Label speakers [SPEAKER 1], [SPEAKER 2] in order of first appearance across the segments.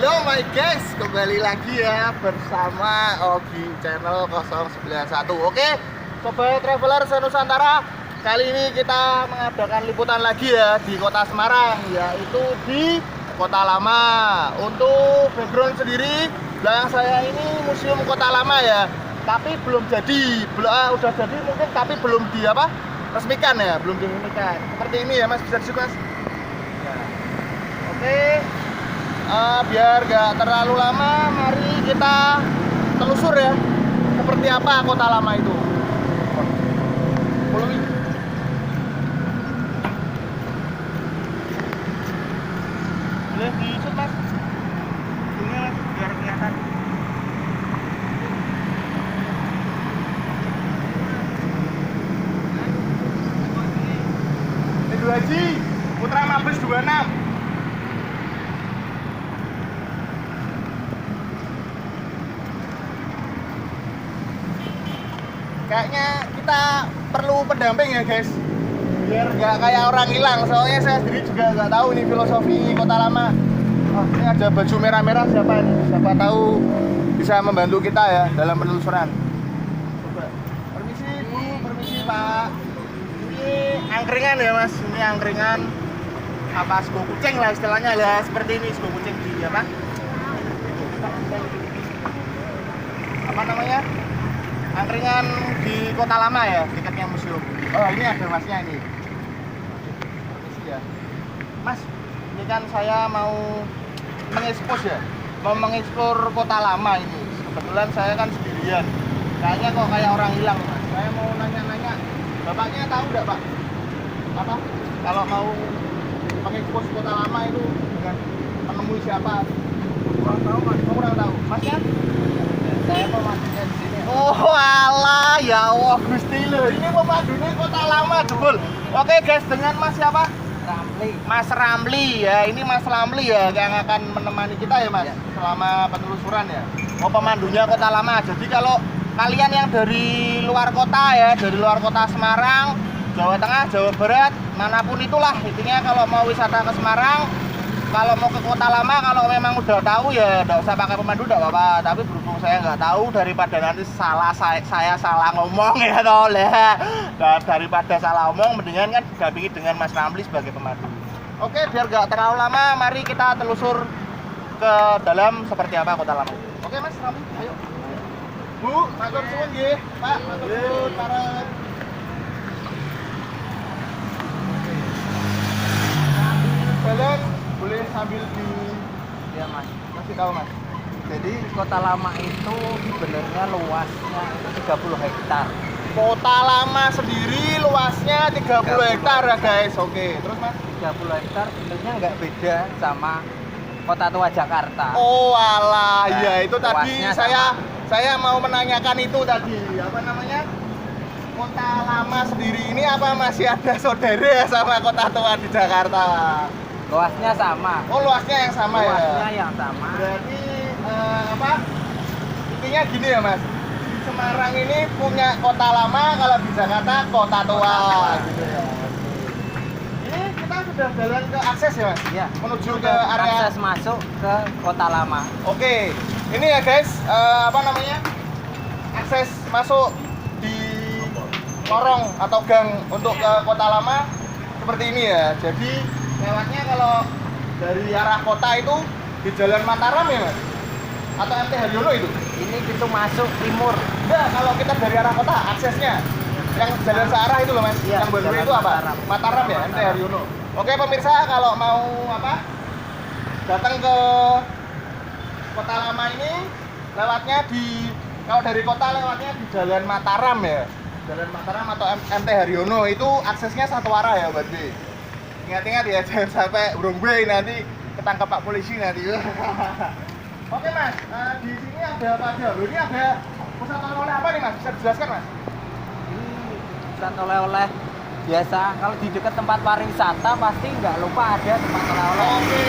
[SPEAKER 1] Halo my guys, kembali lagi ya bersama Ogi Channel 091. Oke, Sobat Traveler Senusantara, kali ini kita mengadakan liputan lagi ya di Kota Semarang, yaitu di Kota Lama. Untuk background sendiri, belakang saya ini Museum Kota Lama ya, tapi belum jadi, udah jadi mungkin tapi belum resmikan ya, belum diresmikan. Seperti ini ya Mas, bisa disitu Mas. Ya. Oke. Biar gak terlalu lama, mari kita telusur ya seperti apa Kota Lama itu. Boleh di-shoot Mas? Ini Mas, biar kelihatan. Ini 2G Putra Mabes 26. Kayaknya kita perlu pendamping ya guys, biar nggak kayak orang hilang. Soalnya saya sendiri juga nggak tahu ini filosofi Kota Lama. Oh, ini ada baju merah-merah, siapa ini? Siapa tahu bisa membantu kita ya dalam penelusuran. Coba. Permisi Bu, permisi Pak. Ini angkringan ya Mas, ini angkringan apa, sego kucing lah istilahnya lah, seperti ini sego kucing di apa? Apa namanya? Angkringan di Kota Lama ya, tiketnya museum. Oh, ini ada Masnya ini. Permisi ya. Mas, ini kan saya mau mengekspos ya, mau mengeksplor Kota Lama ini. Kebetulan saya kan sendirian. Kayaknya kok kayak orang hilang Mas. Saya mau nanya-nanya, Bapaknya tahu nggak Pak? Apa? Kalau mau mengekspos Kota Lama itu dengan menemui siapa? Kurang tahu Mas. Oh, kurang tahu. Masnya? Saya pemandunya di sini. Oh alah, ya Allah Gusti lho. Ini pemandunya Kota Lama jebul. Oke guys, dengan Mas siapa?
[SPEAKER 2] Ramli.
[SPEAKER 1] Mas Ramli ya. Ini Mas Ramli ya yang akan menemani kita ya Mas ya, selama penelusuran ya. Oh, pemandunya Kota Lama. Jadi kalau kalian yang dari luar kota ya, dari luar kota Semarang, Jawa Tengah, Jawa Barat, manapun itulah, intinya kalau mau wisata ke Semarang, kalau mau ke Kota Lama, kalau memang udah tahu ya nggak usah pakai pemandu, nggak apa-apa. Tapi berhubung saya nggak tahu, daripada nanti saya salah ngomong ya toh lah. Daripada salah ngomong, mendingan kan didampingi dengan Mas Ramli sebagai pemandu. Oke, biar nggak terlalu lama, mari kita telusur ke dalam seperti apa Kota Lama. Oke Mas Ramli, ayo. Bu, matur suwun nggih. Pak, matur suwun pareng. Jalan boleh sambil di
[SPEAKER 2] Ya Mas.
[SPEAKER 1] kasih tahu Mas.
[SPEAKER 2] Jadi Kota Lama itu sebenarnya luasnya itu 30 hektar.
[SPEAKER 1] Kota Lama sendiri luasnya 30 hektar ya guys. Oke, terus Mas?
[SPEAKER 2] 30 hektar sebenarnya nggak beda sama Kota Tua Jakarta.
[SPEAKER 1] Oh alah,
[SPEAKER 2] Nah,
[SPEAKER 1] ya itu tadi
[SPEAKER 2] luasnya
[SPEAKER 1] saya mau menanyakan itu tadi. Apa namanya? Kota Lama sendiri ini apa masih ada saudara ya sama Kota Tua di Jakarta?
[SPEAKER 2] Luasnya sama.
[SPEAKER 1] Oh, luasnya yang sama ya.
[SPEAKER 2] Luasnya yang sama.
[SPEAKER 1] Berarti apa? Intinya gini ya Mas. Di Semarang ini punya Kota Lama, kalau di Jakarta Kota Tua gitu ya. Ini kita sudah jalan ke akses ya Mas?
[SPEAKER 2] Ya.
[SPEAKER 1] Menuju ke
[SPEAKER 2] Sudah
[SPEAKER 1] area
[SPEAKER 2] akses masuk ke Kota Lama.
[SPEAKER 1] Oke. Ini ya guys, apa namanya? Akses masuk di lorong atau gang untuk ke Kota Lama seperti ini ya. Jadi lewatnya kalau dari arah kota itu di Jalan Mataram ya Mas? Atau MT Haryono itu?
[SPEAKER 2] Ini pintu masuk timur.
[SPEAKER 1] Enggak, kalau kita dari arah kota aksesnya yang jalan searah itu loh Mas.
[SPEAKER 2] Iya,
[SPEAKER 1] Yang baru
[SPEAKER 2] Jalan
[SPEAKER 1] itu apa?
[SPEAKER 2] Mataram.
[SPEAKER 1] Mataram ya, MT Haryono. Oke pemirsa, kalau mau apa? Datang ke Kota Lama ini lewatnya kalau dari kota lewatnya di Jalan Mataram ya. Jalan Mataram atau MT Haryono itu aksesnya satu arah ya berarti. Ingat-ingat ya, jangan sampai urung gue nanti ketangkap Pak Polisi nanti. Oke Mas, di sini ada apa aja? Ini ada pusat oleh-oleh apa nih Mas? Bisa dijelaskan Mas?
[SPEAKER 2] Ini pusat oleh-oleh biasa. Kalau di dekat tempat pariwisata pasti nggak lupa ada tempat oleh-oleh.
[SPEAKER 1] Oke.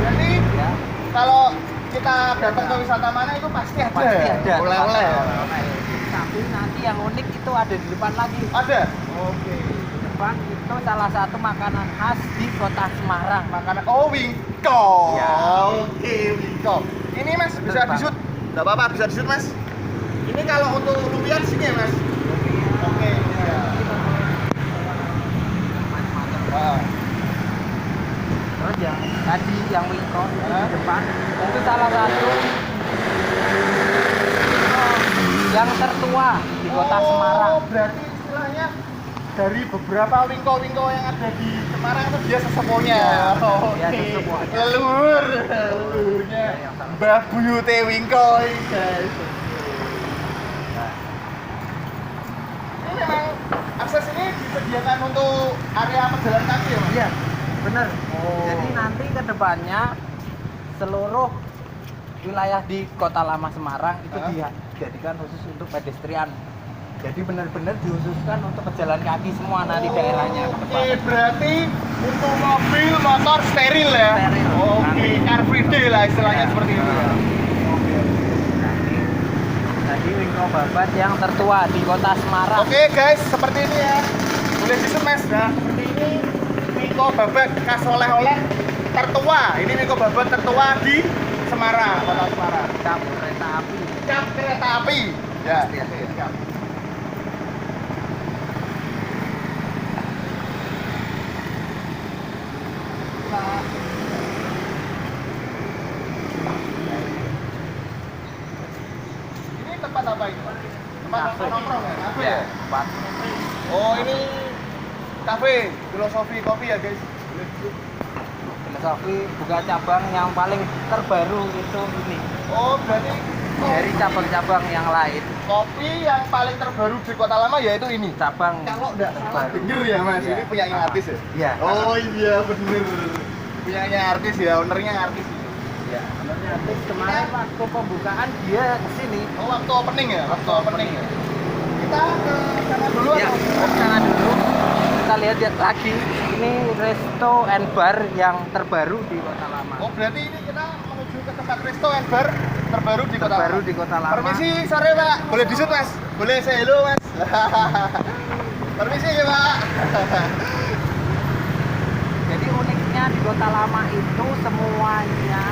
[SPEAKER 1] Jadi
[SPEAKER 2] Ya.
[SPEAKER 1] kalau kita datang ke wisata mana itu pasti ada.
[SPEAKER 2] Pasti ada
[SPEAKER 1] Oleh-oleh.
[SPEAKER 2] Tapi nanti yang unik itu ada di depan lagi.
[SPEAKER 1] Ada. Oke.
[SPEAKER 2] depan itu salah satu makanan khas di Kota Semarang.
[SPEAKER 1] Makanan wingko.
[SPEAKER 2] Ya.
[SPEAKER 1] Oke, wingko. Ini Mas bisa
[SPEAKER 2] Bener,
[SPEAKER 1] disut. Enggak apa-apa, bisa disut Mas. Ini kalau untuk lumpia di sini ya Mas. Oke, ya. Wah.
[SPEAKER 2] Terus yang tadi yang wingko itu
[SPEAKER 1] Hah?
[SPEAKER 2] di depan itu salah satu yang tertua di Kota Semarang.
[SPEAKER 1] Berarti istilahnya dari beberapa wingko-wingko yang ada di Semarang itu dia sesepuhnya.
[SPEAKER 2] Iya, dia sesepuhnya.
[SPEAKER 1] Leluhurnya Mbah Buyute Wingko ini guys.
[SPEAKER 2] Nah,
[SPEAKER 1] Ini memang akses ini disediakan untuk area pejalan kaki ya Mas?
[SPEAKER 2] iya, bener.
[SPEAKER 1] Oh.
[SPEAKER 2] Jadi nanti ke depannya seluruh wilayah di Kota Lama Semarang itu
[SPEAKER 1] Hah?
[SPEAKER 2] dijadikan khusus untuk pedestrian. Jadi benar-benar dikhususkan untuk pejalan kaki semua nanti daerahnya ke depan.
[SPEAKER 1] Oke, berarti untuk mobil, motor steril ya?
[SPEAKER 2] Steril.
[SPEAKER 1] Oke,
[SPEAKER 2] Nanti.
[SPEAKER 1] car free day lah istilahnya
[SPEAKER 2] Ya.
[SPEAKER 1] seperti itu ya?
[SPEAKER 2] Tadi wingko babat yang tertua di Kota Semarang.
[SPEAKER 1] Oke guys, seperti ini ya. Boleh disemes nah. Seperti ini wingko babat khas oleh-oleh tertua. Ini wingko babat tertua di Semarang, Kota Semarang.
[SPEAKER 2] Cap kereta api.
[SPEAKER 1] Cap kereta api. Ya,
[SPEAKER 2] Pasti ya.
[SPEAKER 1] oke, siap. Nah. Ini tempat apa ini? Tempat
[SPEAKER 2] Kafe.
[SPEAKER 1] nongkrong ya? Kafe
[SPEAKER 2] Ya,
[SPEAKER 1] ya?
[SPEAKER 2] tempat.
[SPEAKER 1] Oh ini kafe filosofi kopi ya guys.
[SPEAKER 2] Filosofi buka cabang yang paling terbaru itu ini.
[SPEAKER 1] Oh berarti
[SPEAKER 2] Dari cabang-cabang yang lain,
[SPEAKER 1] kopi yang paling terbaru di Kota Lama yaitu ini.
[SPEAKER 2] cabang
[SPEAKER 1] Kalau nggak salah
[SPEAKER 2] terbaru.
[SPEAKER 1] denger ya mas,
[SPEAKER 2] Iya.
[SPEAKER 1] ini punya artis ya?
[SPEAKER 2] Iya.
[SPEAKER 1] Oh iya bener. Punyanya artis ya, ownernya artis.
[SPEAKER 2] Ya, terus kemarin waktu pembukaan dia kesini.
[SPEAKER 1] Oh waktu opening ya? Waktu opening ya? Kita ke sana dulu
[SPEAKER 2] Ya,
[SPEAKER 1] atau?
[SPEAKER 2] ke sana dulu. Kita lihat lagi. Ini resto and bar yang terbaru di Kota Lama.
[SPEAKER 1] Oh berarti ini kita menuju ke tempat resto and bar terbaru di Kota
[SPEAKER 2] Terbaru
[SPEAKER 1] Lama.
[SPEAKER 2] di Kota Lama.
[SPEAKER 1] Permisi sore pak, boleh disut mas? Boleh say hello mas? Permisi ya pak.
[SPEAKER 2] Jadi uniknya di Kota Lama itu semuanya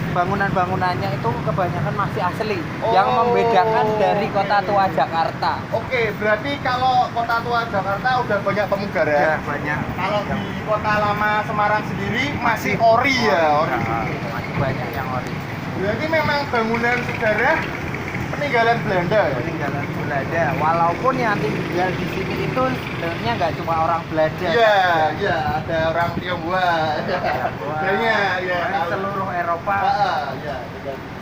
[SPEAKER 2] bangunan-bangunannya itu kebanyakan masih asli. Yang
[SPEAKER 1] Oh,
[SPEAKER 2] membedakan dari Kota
[SPEAKER 1] oke.
[SPEAKER 2] Tua Jakarta.
[SPEAKER 1] Oke, berarti kalau Kota Tua Jakarta udah banyak pemugara ya?
[SPEAKER 2] banyak.
[SPEAKER 1] Kalau di Kota Lama Semarang sendiri masih ori ya? Ori.
[SPEAKER 2] Masih banyak yang ori.
[SPEAKER 1] Berarti memang bangunan sejarah peninggalan Belanda ya?
[SPEAKER 2] Peninggalan Belanda. Walaupun yang tinggal di sini itu sebenarnya nggak cuma orang Belanda.
[SPEAKER 1] Iya, iya, ada orang Tionghoa. Banyak, ya.
[SPEAKER 2] Dari seluruh Eropa
[SPEAKER 1] Iya,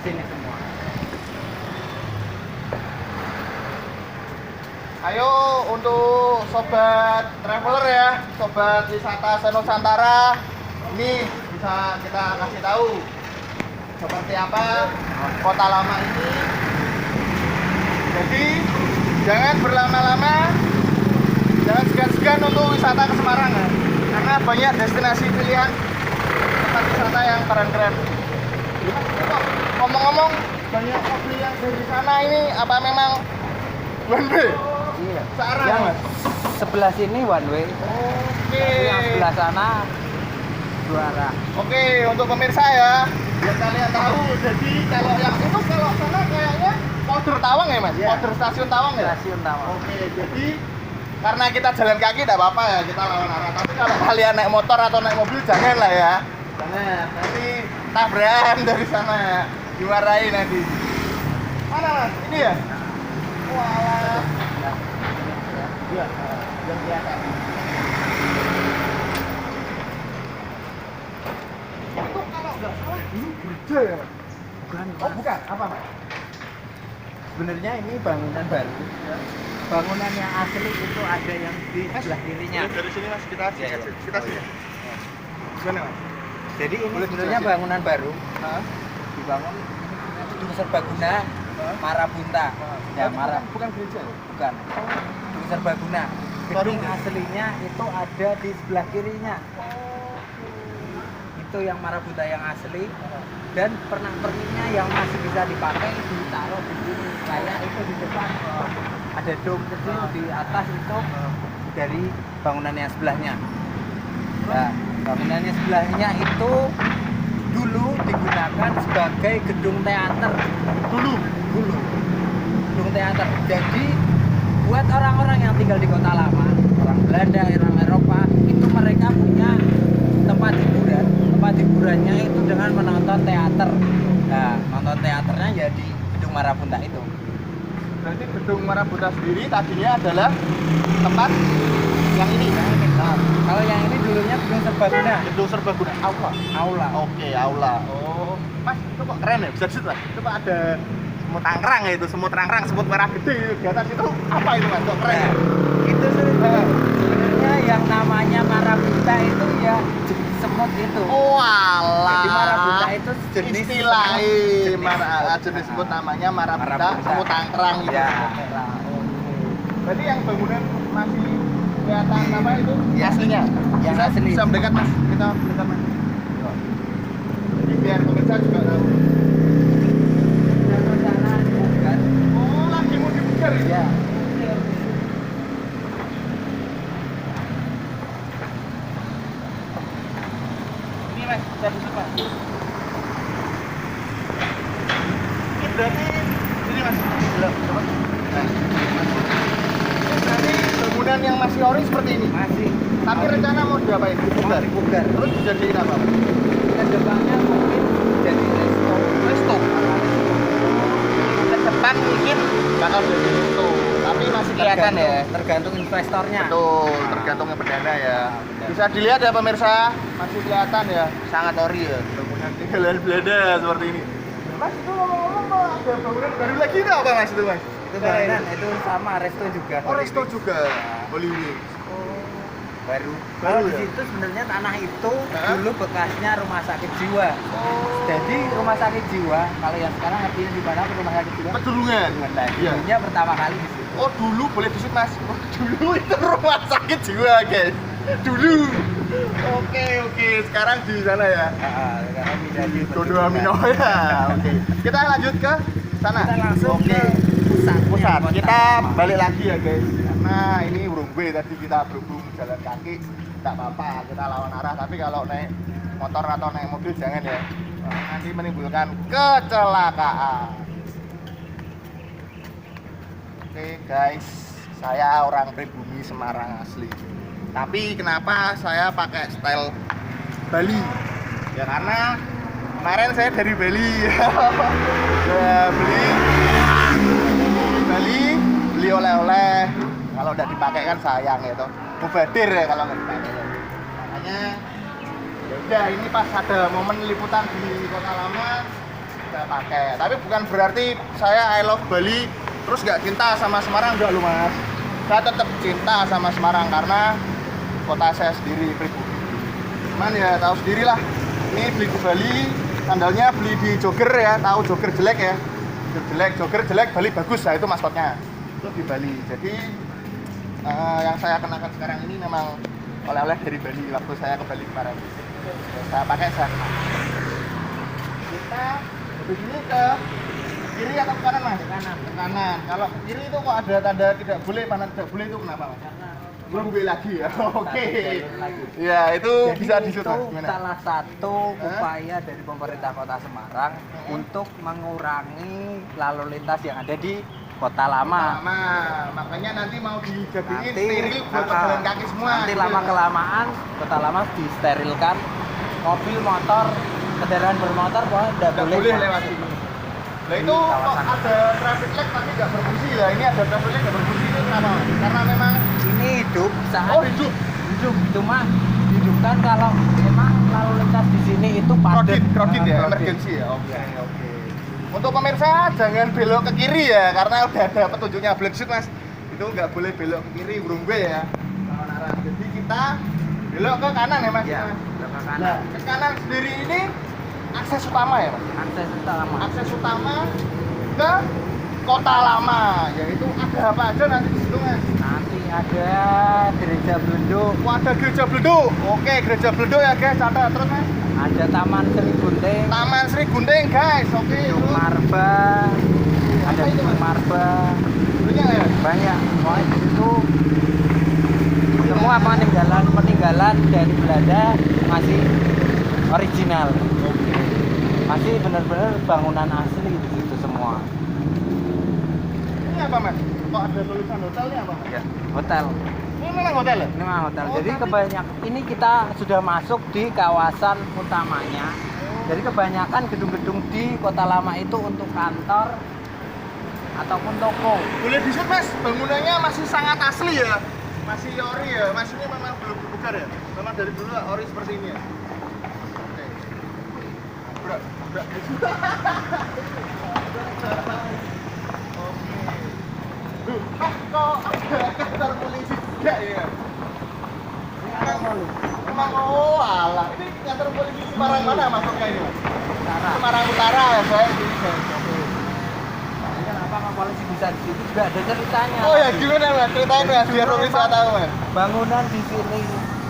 [SPEAKER 2] sini semua.
[SPEAKER 1] Ayo untuk sobat traveler ya, sobat wisata Senusantara, ini bisa kita kasih tahu seperti apa Kota Lama ini. Jadi jangan berlama-lama, jangan segan-segan untuk wisata ke Semarang ya, karena banyak destinasi pilihan tempat wisata yang keren-keren. Ngomong-ngomong, banyak mobil yang dari sana ini apa memang one way?
[SPEAKER 2] Iya.
[SPEAKER 1] Searah,
[SPEAKER 2] Yang
[SPEAKER 1] Mas?
[SPEAKER 2] sebelah sini one way.
[SPEAKER 1] Oke.
[SPEAKER 2] Tapi yang sebelah sana dua arah.
[SPEAKER 1] Oke, untuk pemirsa ya, biar kalian tahu. Jadi kalau yang itu kalau sana kayaknya Polder Tawang ya mas?
[SPEAKER 2] Iya.
[SPEAKER 1] Polder Stasiun Tawang ya?
[SPEAKER 2] Stasiun Tawang.
[SPEAKER 1] Oke, jadi karena kita jalan kaki tidak apa-apa ya, kita lawan arah. Tapi kalau kalian naik motor atau naik mobil jangan lah ya. Jangan, nanti tabrakan dari sana ya. Dimarahin nanti. Mana mas? Ini ya? Walah. Iya, yang kelihatan. Itu kalau nggak salah dulu gereja ya mas?
[SPEAKER 2] Bukan.
[SPEAKER 1] Oh bukan, apa mas?
[SPEAKER 2] Sebenarnya ini bangunan baru. Bangunan yang asli itu ada yang di sebelah kirinya.
[SPEAKER 1] Dari sini mas, kita
[SPEAKER 2] Iya, iya.
[SPEAKER 1] kita
[SPEAKER 2] Oh, iya.
[SPEAKER 1] Gimana mas?
[SPEAKER 2] Jadi ini
[SPEAKER 1] Boleh
[SPEAKER 2] sebenarnya
[SPEAKER 1] dijelasin?
[SPEAKER 2] bangunan baru.
[SPEAKER 1] Hah?
[SPEAKER 2] Dibangun itu Serbaguna Marabunta. Ya,
[SPEAKER 1] Bukan gereja ya?
[SPEAKER 2] bukan. Itu Serbaguna.
[SPEAKER 1] Baru
[SPEAKER 2] Gedung aslinya itu ada di sebelah kirinya. Itu yang Marabunta yang asli. Dan pernak-perniknya yang masih bisa dipakai ditaruh di sini. Kayak itu di depan ada dom kecil di atas itu dari bangunan yang sebelahnya. Nah, bangunan yang sebelahnya itu dulu digunakan sebagai gedung teater. Dulu. Gedung teater. Jadi buat orang-orang yang tinggal di Kota Lama, orang Belanda, orang Eropa, itu mereka punya tempat hiburan. Tempat hiburannya itu dengan menonton teater. Nah, nonton teaternya ya di Gedung Marabunta itu.
[SPEAKER 1] Berarti gedung Marabunta sendiri tadinya adalah tempat yang ini ya.
[SPEAKER 2] Nah, kalau yang ini dulunya Gedung Serbaguna.
[SPEAKER 1] Gedung Serbaguna aula.
[SPEAKER 2] Aula.
[SPEAKER 1] Oke, aula. Oh, Mas, itu kok keren ya? Bisa disebut, Mas? Itu kok ada semut angkrang ya itu, semut rang-rang, semut merah gede itu di atas itu apa itu, Mas? Kok keren?
[SPEAKER 2] Itu sebenarnya yang namanya marabunta itu ya jenis semut itu.
[SPEAKER 1] Oh, alah.
[SPEAKER 2] Jadi marabunta itu jenis
[SPEAKER 1] istilah
[SPEAKER 2] semut.
[SPEAKER 1] jenis semut namanya marabunta,
[SPEAKER 2] Marabunta.
[SPEAKER 1] semut angkrang gitu.
[SPEAKER 2] Ya.
[SPEAKER 1] Semut merah. Oke. Berarti yang bangunan masih kelihatan apa itu?
[SPEAKER 2] Ya.
[SPEAKER 1] Aslinya.
[SPEAKER 2] Yang
[SPEAKER 1] Bisa-
[SPEAKER 2] asli.
[SPEAKER 1] Bisa mendekat, Mas. Kita mendekat, Mas. Jadi biar pemirsa juga tahu.
[SPEAKER 2] Dan rencana bukan.
[SPEAKER 1] Oh, lagi mau dibuka ya?
[SPEAKER 2] Ya.
[SPEAKER 1] Ini, Mas, bisa duduk, Mas. Ini berarti ini, Mas. Belum, coba. Nah. Ini berarti bangunan yang masih ori seperti ini.
[SPEAKER 2] Masih.
[SPEAKER 1] Tapi rencana mau diapain? Dipugar.
[SPEAKER 2] Dipugar.
[SPEAKER 1] Terus dijadiin apa?
[SPEAKER 2] Kedepannya mungkin jadi resto.
[SPEAKER 1] Resto. Ke depan mungkin bakal jadi resto. Tapi masih kelihatan ya.
[SPEAKER 2] Tergantung investornya.
[SPEAKER 1] Betul, tergantungnya perdana ya. Bisa dilihat ya pemirsa, masih kelihatan ya, sangat ori ya. Bangunan tinggalan Belanda seperti ini. Mas, itu ngomong-ngomong kok ada bangunan baru lagi itu apa, Mas, itu, Mas?
[SPEAKER 2] Itu bangunan itu sama resto juga.
[SPEAKER 1] Oh, resto juga. Hollywood.
[SPEAKER 2] Baru.
[SPEAKER 1] Baru
[SPEAKER 2] Kalau di
[SPEAKER 1] ya?
[SPEAKER 2] situ sebenarnya tanah itu
[SPEAKER 1] Hah?
[SPEAKER 2] dulu bekasnya rumah sakit jiwa.
[SPEAKER 1] Oh.
[SPEAKER 2] Jadi rumah sakit jiwa, kalau yang sekarang artinya di mana rumah sakit jiwa?
[SPEAKER 1] Pedulungan. Iya.
[SPEAKER 2] Dulunya pertama kali di situ.
[SPEAKER 1] Oh, dulu boleh disebut, Mas. Oh, dulu itu rumah sakit jiwa, guys. Dulu. Oke. Sekarang di sana ya.
[SPEAKER 2] Sekarang pindah di
[SPEAKER 1] Dodo Amino ya. Oke. Kita lanjut ke sana.
[SPEAKER 2] Kita langsung
[SPEAKER 1] Oke.
[SPEAKER 2] ke pusat.
[SPEAKER 1] Kita balik lagi ya, guys. Karena ini runway tadi kita berhubung jalan kaki, tidak apa-apa, kita lawan arah. Tapi kalau naik motor atau naik mobil jangan ya. Nanti menimbulkan kecelakaan. Oke, guys. Saya orang pribumi Semarang asli. Tapi kenapa saya pakai style Bali? Ya karena kemarin saya dari Bali. Ya, beli oleh-oleh. Kalau udah dipakai kan sayang gitu. Mubadir ya kalau nggak dipakai. Makanya ya udah, ini pas ada momen liputan di Kota Lama kita pakai. Tapi bukan berarti saya I love Bali terus nggak cinta sama Semarang, enggak lu, Mas. Saya tetap cinta sama Semarang karena kota saya sendiri pribumi. Cuman ya tahu sendirilah. Ini beli di Bali, sandalnya beli di Jogger ya, tahu Jogger jelek ya. Jogger jelek, Bali bagus, nah itu maskotnya. Itu di Bali. Jadi yang saya kenakan sekarang ini memang oleh-oleh dari Bali waktu saya ke Bali kemarin. Saya pakai, saya kenal. Kita habis ini ke kiri atau ke kanan, Mas? Ke kanan. Ke kanan. Kalau ke kiri itu kok ada tanda tidak boleh, panah tidak boleh, itu kenapa, Mas?
[SPEAKER 2] Karena
[SPEAKER 1] Belum gue lagi ya. Oke.
[SPEAKER 2] jalur lagi.
[SPEAKER 1] Ya, itu
[SPEAKER 2] Jadi
[SPEAKER 1] bisa disuruh, Mas.
[SPEAKER 2] itu
[SPEAKER 1] Gimana?
[SPEAKER 2] salah satu upaya dari pemerintah Kota Semarang untuk mengurangi lalu lintas yang ada di Kota Lama.
[SPEAKER 1] Lama. Makanya nanti mau dijadiin
[SPEAKER 2] Nanti
[SPEAKER 1] steril buat pejalan kaki semua.
[SPEAKER 2] nanti
[SPEAKER 1] gitu
[SPEAKER 2] lama
[SPEAKER 1] ya.
[SPEAKER 2] kelamaan Kota Lama disterilkan, mobil, motor, kendaraan bermotor pokoknya tidak
[SPEAKER 1] Nggak
[SPEAKER 2] boleh
[SPEAKER 1] boleh lewat sini. Nah itu kok
[SPEAKER 2] kawasan.
[SPEAKER 1] ada traffic light tapi nggak berfungsi ya. Ini ada traffic light nggak berfungsi itu kenapa, Mas? Karena memang
[SPEAKER 2] ini hidup saat
[SPEAKER 1] oh hidup.
[SPEAKER 2] cuma hidupkan kalau memang lalu lintas di sini itu padat.
[SPEAKER 1] Crowded ya,
[SPEAKER 2] Crowded.
[SPEAKER 1] emergency ya. Oke. Untuk pemirsa jangan belok ke kiri ya, karena udah ada petunjuknya black sheet, Mas. Itu nggak boleh belok ke kiri, burung gue ya. Lawan arah. Jadi kita belok ke kanan ya, Mas.
[SPEAKER 2] Ya,
[SPEAKER 1] Mas?
[SPEAKER 2] belok ke
[SPEAKER 1] Nah,
[SPEAKER 2] kanan.
[SPEAKER 1] ke kanan sendiri ini akses utama ya, Mas.
[SPEAKER 2] Akses utama.
[SPEAKER 1] Akses utama ke Kota Lama. Yaitu ada apa aja nanti di situ, Mas?
[SPEAKER 2] Nanti ada gereja Blunduk,
[SPEAKER 1] Wah, ada gereja Bleduk. Oke, gereja Bleduk ya, guys. Catat terus, Mas.
[SPEAKER 2] ada Taman Sri Gunting,
[SPEAKER 1] Taman Sri Gunting, guys. Oke,
[SPEAKER 2] Gunung
[SPEAKER 1] terus.
[SPEAKER 2] Marba, ada
[SPEAKER 1] Apa itu,
[SPEAKER 2] Gunung
[SPEAKER 1] Mas?
[SPEAKER 2] Marba,
[SPEAKER 1] Banyak ya?
[SPEAKER 2] banyak. Pokoknya di situ semua peninggalan dari Belanda masih original. Masih benar-benar bangunan asli gitu semua.
[SPEAKER 1] Ini apa mas? Kok ada tulisan hotel ini apa mas?
[SPEAKER 2] Ya, hotel.
[SPEAKER 1] Ini memang hotel ya?
[SPEAKER 2] Ini memang hotel.
[SPEAKER 1] Oh,
[SPEAKER 2] Jadi
[SPEAKER 1] tapi-
[SPEAKER 2] kebanyakan ini kita sudah masuk di kawasan utamanya. Jadi kebanyakan gedung-gedung di Kota Lama itu untuk kantor ataupun toko.
[SPEAKER 1] Boleh disebut mas, bangunannya masih sangat asli ya? Masih ori ya? Mas ini memang belum dibuka ya? Memang dari dulu ori seperti ini ya? Oke. Abrak. Oke. Kok ada kantor polisi juga ya? Memang oh alah. Ini kantor polisi Semarang mana masuknya ini mas? Semarang Utara ya saya di sini.
[SPEAKER 2] Ini kenapa Pak polisi bisa di situ juga ada ceritanya.
[SPEAKER 1] Oh ya gimana mas? Ceritain mas biar pemirsa tahu mas.
[SPEAKER 2] Bangunan di sini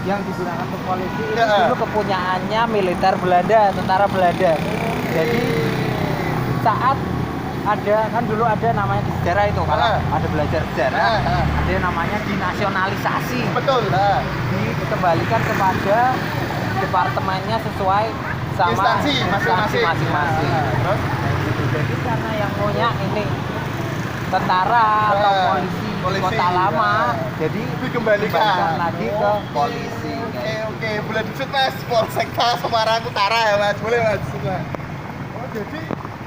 [SPEAKER 2] yang digunakan untuk polisi ini
[SPEAKER 1] Ya.
[SPEAKER 2] dulu kepunyaannya militer Belanda, tentara Belanda. Jadi saat ada kan dulu ada namanya di sejarah itu kalau ada belajar sejarah ada yang namanya dinasionalisasi,
[SPEAKER 1] Betul lah.
[SPEAKER 2] dikembalikan kepada departemennya sesuai sama
[SPEAKER 1] Instansi masing-masing.
[SPEAKER 2] masing-masing.
[SPEAKER 1] Terus?
[SPEAKER 2] Jadi karena yang punya ini tentara atau polisi Kota Lama, jadi
[SPEAKER 1] dikembalikan
[SPEAKER 2] lagi ke polisi.
[SPEAKER 1] Oke, boleh disebut mas Polsekta Semarang Utara ya mas, boleh mas. Oh jadi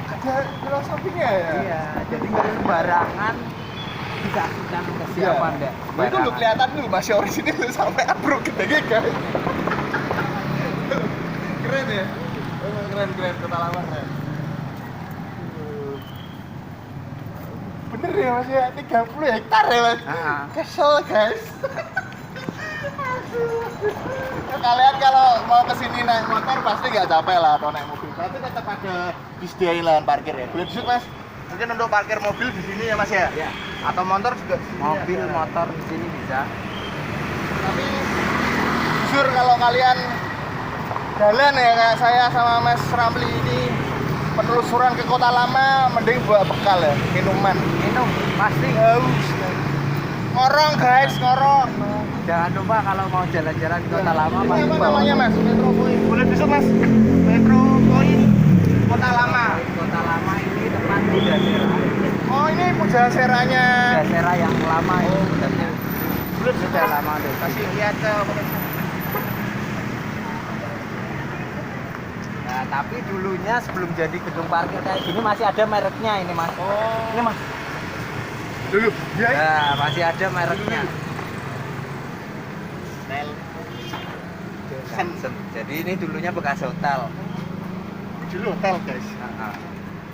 [SPEAKER 1] ada filosofinya ya?
[SPEAKER 2] Iya, jadi nggak sembarangan dikasihkan ke
[SPEAKER 1] Iya.
[SPEAKER 2] siapa ndak.
[SPEAKER 1] Itu lu kelihatan lu masih ori sini lu sampai abruk gede guys. Keren ya? Emang keren Kota Lama keren. Bener ya mas ya, 30 hektar ya mas. Kesel guys. Ya, kalian kalau mau kesini naik motor pasti nggak capek lah atau naik mobil. Tapi tetap ada disediain lahan parkir ya. Boleh disebut mas? Mungkin untuk parkir mobil di sini ya mas ya?
[SPEAKER 2] Ya.
[SPEAKER 1] Atau motor juga di sini
[SPEAKER 2] Mobil,
[SPEAKER 1] ada.
[SPEAKER 2] motor di sini bisa.
[SPEAKER 1] Tapi jujur kalau kalian jalan ya kayak saya sama Mas Ramli ini penelusuran ke Kota Lama, mending bawa bekal ya, minuman.
[SPEAKER 2] Minum pasti.
[SPEAKER 1] Haus. Ngorong guys, ngorong.
[SPEAKER 2] Jangan lupa kalau mau jalan-jalan di Kota Lama
[SPEAKER 1] Ini
[SPEAKER 2] pasti
[SPEAKER 1] apa
[SPEAKER 2] bawa.
[SPEAKER 1] namanya mas? Metro Point. Boleh disebut mas? Metro Point Kota Lama.
[SPEAKER 2] Kota Lama ini tempat Pujasera.
[SPEAKER 1] Oh ini Pujaseranya.
[SPEAKER 2] Pujasera yang lama itu sebenarnya.
[SPEAKER 1] Boleh disebut
[SPEAKER 2] Sudah
[SPEAKER 1] mas?
[SPEAKER 2] lama deh.
[SPEAKER 1] Kasih lihat ke pemirsa.
[SPEAKER 2] Nah, tapi dulunya sebelum jadi gedung parkir kayak gini masih ada mereknya ini mas.
[SPEAKER 1] Oh.
[SPEAKER 2] Ini mas.
[SPEAKER 1] Dulu. Ya.
[SPEAKER 2] Nah, masih ada mereknya.
[SPEAKER 1] Tel.
[SPEAKER 2] Sen. Jadi ini dulunya bekas hotel.
[SPEAKER 1] Dulu hotel guys.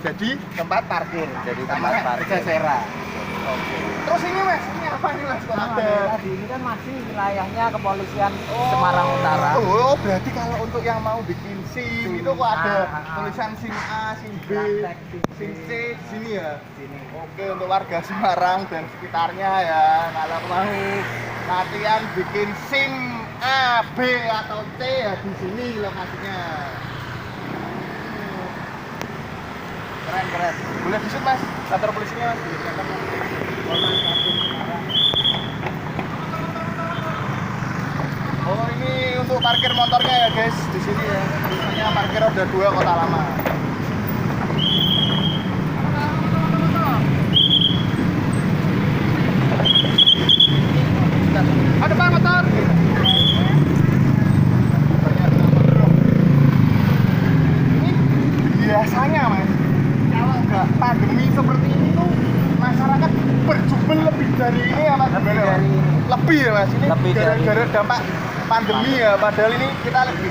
[SPEAKER 1] Jadi tempat parkir.
[SPEAKER 2] Jadi
[SPEAKER 1] Sama
[SPEAKER 2] tempat parkir.
[SPEAKER 1] Pujasera. Oke. Terus ini mas, ini apa nih mas? Kok ada?
[SPEAKER 2] Tadi ini kan masih wilayahnya kepolisian Semarang Utara.
[SPEAKER 1] Oh, berarti kalau untuk yang mau bikin SIM itu kok ada tulisan SIM A, SIM B,
[SPEAKER 2] Praktek
[SPEAKER 1] SIM C di sini ya.
[SPEAKER 2] Sini.
[SPEAKER 1] Oke, untuk warga Semarang dan sekitarnya ya, kalau mau latihan bikin SIM A, B atau C ya di sini lokasinya. Keren. Boleh disebut mas, kantor polisinya mas? Oh ini untuk parkir motornya ya guys di sini ya. Biasanya parkir roda 2 Kota Lama. Ada pak motor. Ini biasanya mas, kalau nggak pandemi seperti ini tuh masyarakat berjubel lebih dari ini ya mas?
[SPEAKER 2] Lebih dari ini.
[SPEAKER 1] Lebih ya mas, ini
[SPEAKER 2] Lebih dari
[SPEAKER 1] gara-gara dampak pandemi ya, padahal ini kita lebih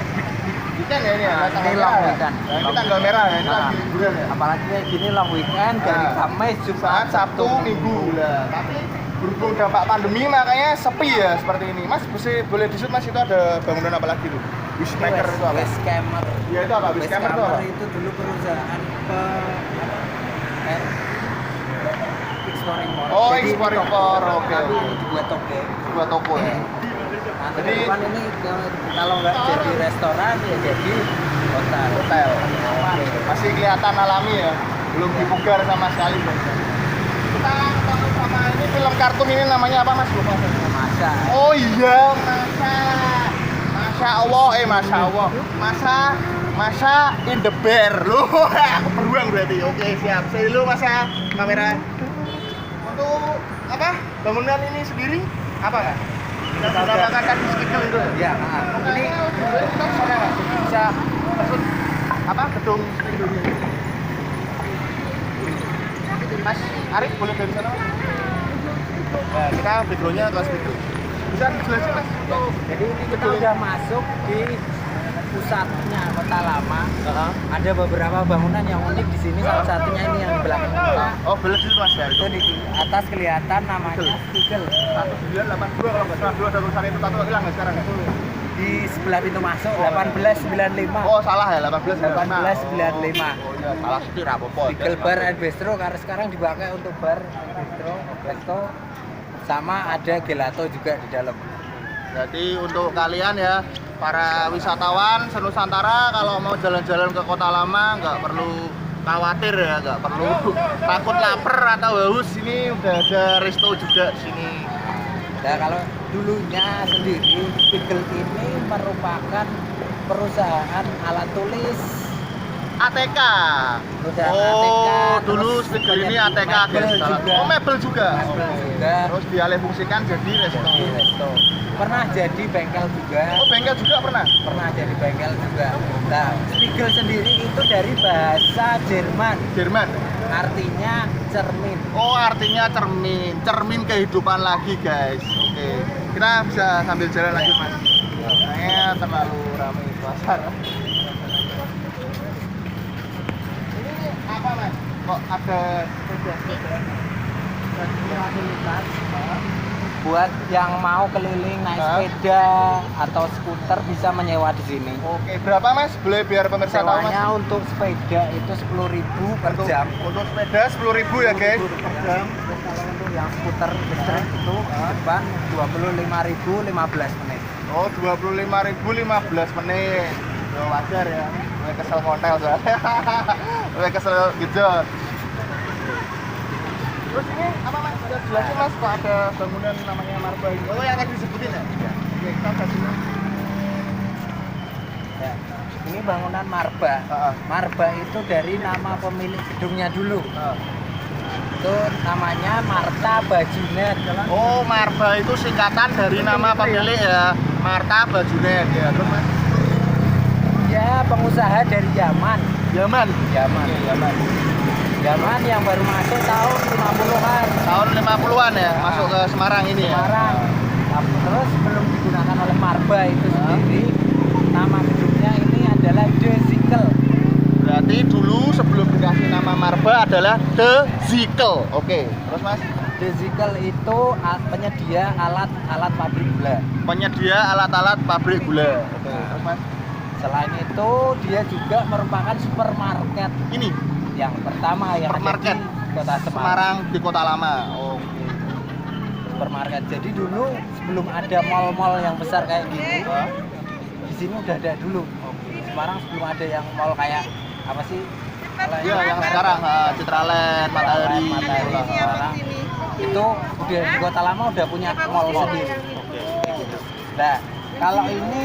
[SPEAKER 1] weekend ya ini ya,
[SPEAKER 2] Nah,
[SPEAKER 1] tanggal
[SPEAKER 2] ini long
[SPEAKER 1] merah ya.
[SPEAKER 2] weekend.
[SPEAKER 1] Nah, ini tanggal merah ya, ini
[SPEAKER 2] Nah,
[SPEAKER 1] lagi liburan ya.
[SPEAKER 2] apalagi kayak gini long weekend dari
[SPEAKER 1] Nah,
[SPEAKER 2] Kamis, Jumat,
[SPEAKER 1] Jumat, Sabtu, Minggu. Lah, tapi berhubung dampak pandemi makanya sepi ya seperti ini. Mas, boleh disebut mas itu ada bangunan apa lagi tuh? Wishmaker itu apa?
[SPEAKER 2] Westcammer.
[SPEAKER 1] Ya itu apa? Wishmaker itu apa?
[SPEAKER 2] Itu dulu perusahaan ekspor-impor.
[SPEAKER 1] Oh,
[SPEAKER 2] Jadi ini
[SPEAKER 1] ekspor-impor,
[SPEAKER 2] toko,
[SPEAKER 1] oke.
[SPEAKER 2] Tapi ini dibuat toko.
[SPEAKER 1] Sebuah toko ya.
[SPEAKER 2] Nah,
[SPEAKER 1] Jadi-
[SPEAKER 2] jadi depan ini kalau nggak jadi restoran ya jadi hotel.
[SPEAKER 1] Hotel. Masih kelihatan alami ya. Belum dipugar sama sekali. Kita ketemu sama ini film kartun ini namanya apa mas? Lupa saya.
[SPEAKER 2] Masa
[SPEAKER 1] Oh iya, Masya Allah, Masa in the bear. Loh, aku beruang berarti. Oke, siap. Saya dulu Masa kamera. Untuk apa? Bangunan ini sendiri apa Kak? Yang menggunakan skill itu.
[SPEAKER 2] Ya,
[SPEAKER 1] Ini bisa maksud apa? Gedung Indonesia. Mas Arif boleh dari sana? Nah, kita backgroundnya kelas itu. Bisa dijelasin Mas?
[SPEAKER 2] jadi ini kita udah masuk di pusatnya Kota Lama. Ada beberapa bangunan yang unik di sini. Salah satunya ini yang di belakang kita.
[SPEAKER 1] Oh, belas itu Mas ya.
[SPEAKER 2] Itu di atas kelihatan namanya Spiegel.
[SPEAKER 1] 1982 kalau nggak salah, 2 ada tulisan itu tato hilang nggak sekarang?
[SPEAKER 2] Di sebelah pintu masuk 1895.
[SPEAKER 1] Oh salah ya, 1895.
[SPEAKER 2] 1895.
[SPEAKER 1] Oh iya, salah setir apa-apa.
[SPEAKER 2] Spiegel Bar and Bistro karena sekarang dipakai untuk bar, bistro, resto, sama ada gelato juga di dalam.
[SPEAKER 1] Jadi untuk kalian ya, para wisatawan senusantara kalau mau jalan-jalan ke Kota Lama nggak perlu khawatir ya, nggak perlu takut lapar atau haus. Ini udah ada resto juga di sini.
[SPEAKER 2] Nah kalau dulunya sendiri Spiegel ini merupakan perusahaan alat tulis.
[SPEAKER 1] ATK.
[SPEAKER 2] Perusahaan
[SPEAKER 1] Oh,
[SPEAKER 2] ATK,
[SPEAKER 1] dulu
[SPEAKER 2] terus
[SPEAKER 1] Spiegel ini
[SPEAKER 2] banyak
[SPEAKER 1] ATK
[SPEAKER 2] mebel
[SPEAKER 1] guys.
[SPEAKER 2] juga.
[SPEAKER 1] Oh, mebel juga.
[SPEAKER 2] Mebel juga.
[SPEAKER 1] Terus dialih fungsikan jadi resto.
[SPEAKER 2] Jadi resto. Pernah jadi bengkel juga.
[SPEAKER 1] Oh, bengkel juga pernah.
[SPEAKER 2] Pernah jadi bengkel juga. Nah, Spiegel sendiri itu dari bahasa Jerman.
[SPEAKER 1] Jerman.
[SPEAKER 2] Artinya cermin.
[SPEAKER 1] Oh, artinya cermin. Cermin kehidupan lagi, guys. Oke. Kita bisa sambil jalan lanjut, Mas. Kayaknya terlalu ramai suasana. Ini apa, Mas? Kok ada sepeda-sepeda?
[SPEAKER 2] Fasilitas buat yang mau keliling naik sepeda atau skuter bisa menyewa di sini.
[SPEAKER 1] Oke, berapa Mas? Boleh biar pemirsa tahu Mas?
[SPEAKER 2] Sewanya untuk sepeda itu 10.000 per jam.
[SPEAKER 1] Untuk sepeda 10.000 ya, guys. Per jam.
[SPEAKER 2] Terus kalau untuk yang skuter listrik itu depan 25.000 15 menit.
[SPEAKER 1] Oh, 25.000 15 menit. Oh, wajar ya. Gue kesel hotel soalnya. Gue kesel gejot. Terus ini apa Mas? Bisa jelasin Mas, kok ada bangunan namanya Marba ini? Oh, yang tadi disebutin ya? Iya. Oke, kita kasih.
[SPEAKER 2] Ya. Ini bangunan Marba. Marba itu dari nama pemilik gedungnya dulu. Itu namanya Marta Bajunet.
[SPEAKER 1] Oh, Marba itu singkatan dari nama pemilik ya. Marta Bajunet ya. Terus Mas?
[SPEAKER 2] Ya, pengusaha dari Yaman.
[SPEAKER 1] Yaman.
[SPEAKER 2] Yaman yang baru masuk tahun 50-an.
[SPEAKER 1] Tahun 50-an ya, masuk ke Semarang ini ya.
[SPEAKER 2] Semarang. Terus belum digunakan oleh Marba itu sendiri. Nama gedungnya ini adalah De Zikel.
[SPEAKER 1] Berarti dulu sebelum dikasih nama Marba adalah De Zikel. Oke, terus Mas?
[SPEAKER 2] De Zikel itu penyedia alat-alat pabrik gula.
[SPEAKER 1] Penyedia alat-alat pabrik gula. Oke, terus Mas?
[SPEAKER 2] Selain itu dia juga merupakan supermarket.
[SPEAKER 1] Ini
[SPEAKER 2] Yang pertama yang
[SPEAKER 1] supermarket
[SPEAKER 2] ada di Kota Semarang.
[SPEAKER 1] Semarang di Kota Lama. Oke.
[SPEAKER 2] Supermarket. Jadi dulu sebelum ada mall-mall yang besar kayak gini, di sini udah ada dulu. Semarang sebelum ada yang mall kayak apa sih?
[SPEAKER 1] Iya, yang sekarang Citraland, Matahari.
[SPEAKER 2] Semarang. Itu udah di Kota Lama udah punya mall sendiri. Nah, kalau ini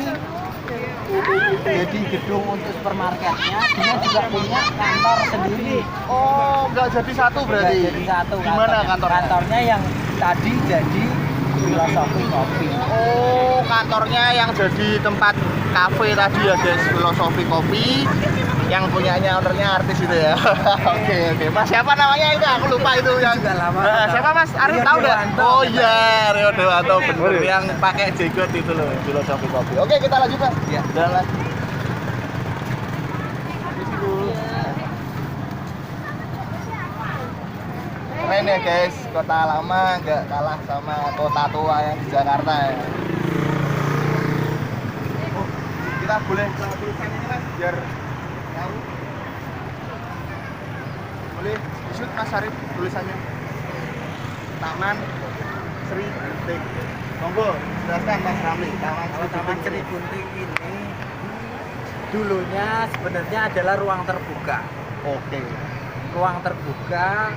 [SPEAKER 2] jadi gedung untuk supermarketnya, dia juga punya kantor sendiri.
[SPEAKER 1] Oh, nggak jadi satu berarti?
[SPEAKER 2] Nggak jadi satu.
[SPEAKER 1] Gimana kantornya?
[SPEAKER 2] Kantornya yang tadi jadi Filosofi Kopi.
[SPEAKER 1] Oh, kantornya yang jadi tempat kafe tadi ya guys, Filosofi Kopi. Yang punyanya ownernya artis itu ya. Oke. Mas siapa namanya itu? Aku lupa itu yang.
[SPEAKER 2] Juga lama.
[SPEAKER 1] Siapa Mas? Arif tahu nggak? Oh iya, Rio Dewanto bener yang pakai jenggot itu loh, Filosofi Kopi. Oke, kita lanjut Mas.
[SPEAKER 2] Ya.
[SPEAKER 1] Jalan lagi. Keren ya guys, Kota Lama nggak kalah sama kota tua yang di Jakarta ya. Oh, kita boleh tahu tulisan ini Mas, biar tahu. Boleh shoot Mas Arif tulisannya. Taman Sri Gunting. Monggo, jelaskan Mas Ramli.
[SPEAKER 2] Taman Sri Gunting ini dulunya sebenarnya adalah ruang terbuka.
[SPEAKER 1] Oke.
[SPEAKER 2] Ruang terbuka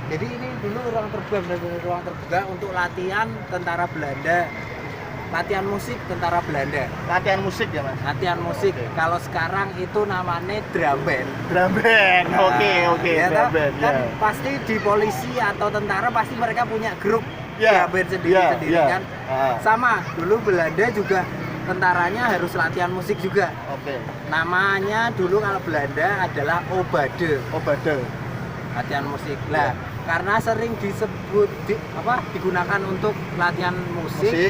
[SPEAKER 2] Jadi ini dulu ruang terbuka, benar-benar ruang terbuka untuk latihan tentara Belanda. Latihan musik tentara Belanda.
[SPEAKER 1] Latihan musik ya, Mas?
[SPEAKER 2] Latihan musik.
[SPEAKER 1] Oke.
[SPEAKER 2] Kalau sekarang itu namanya drum band.
[SPEAKER 1] Drum band. Oke,
[SPEAKER 2] Ya,
[SPEAKER 1] drum band.
[SPEAKER 2] kan
[SPEAKER 1] Ya.
[SPEAKER 2] pasti di polisi atau tentara pasti mereka punya grup
[SPEAKER 1] Ya,
[SPEAKER 2] drum band sendiri-sendiri
[SPEAKER 1] ya, ya.
[SPEAKER 2] kan.
[SPEAKER 1] Ah.
[SPEAKER 2] Sama, dulu Belanda juga tentaranya harus latihan musik juga.
[SPEAKER 1] Oke.
[SPEAKER 2] Namanya dulu kalau Belanda adalah obade,
[SPEAKER 1] Oh, badal.
[SPEAKER 2] latihan musik. Lah, karena sering digunakan untuk latihan musik,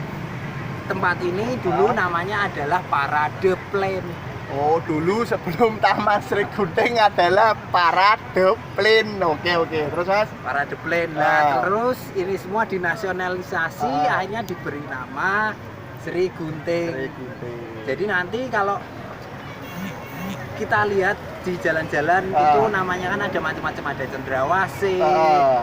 [SPEAKER 2] tempat ini dulu namanya adalah Parade Plain.
[SPEAKER 1] Oh, dulu sebelum Taman Sri Gunting adalah Parade Plain. Oke. Terus, Mas?
[SPEAKER 2] Parade Plain. Nah,
[SPEAKER 1] Ah.
[SPEAKER 2] terus ini semua dinasionalisasi, akhirnya diberi nama Sri Gunting.
[SPEAKER 1] Sri Gunting.
[SPEAKER 2] Jadi nanti kalau kita lihat di jalan-jalan
[SPEAKER 1] Ah.
[SPEAKER 2] itu namanya kan ada macam-macam, ada Cendrawasih,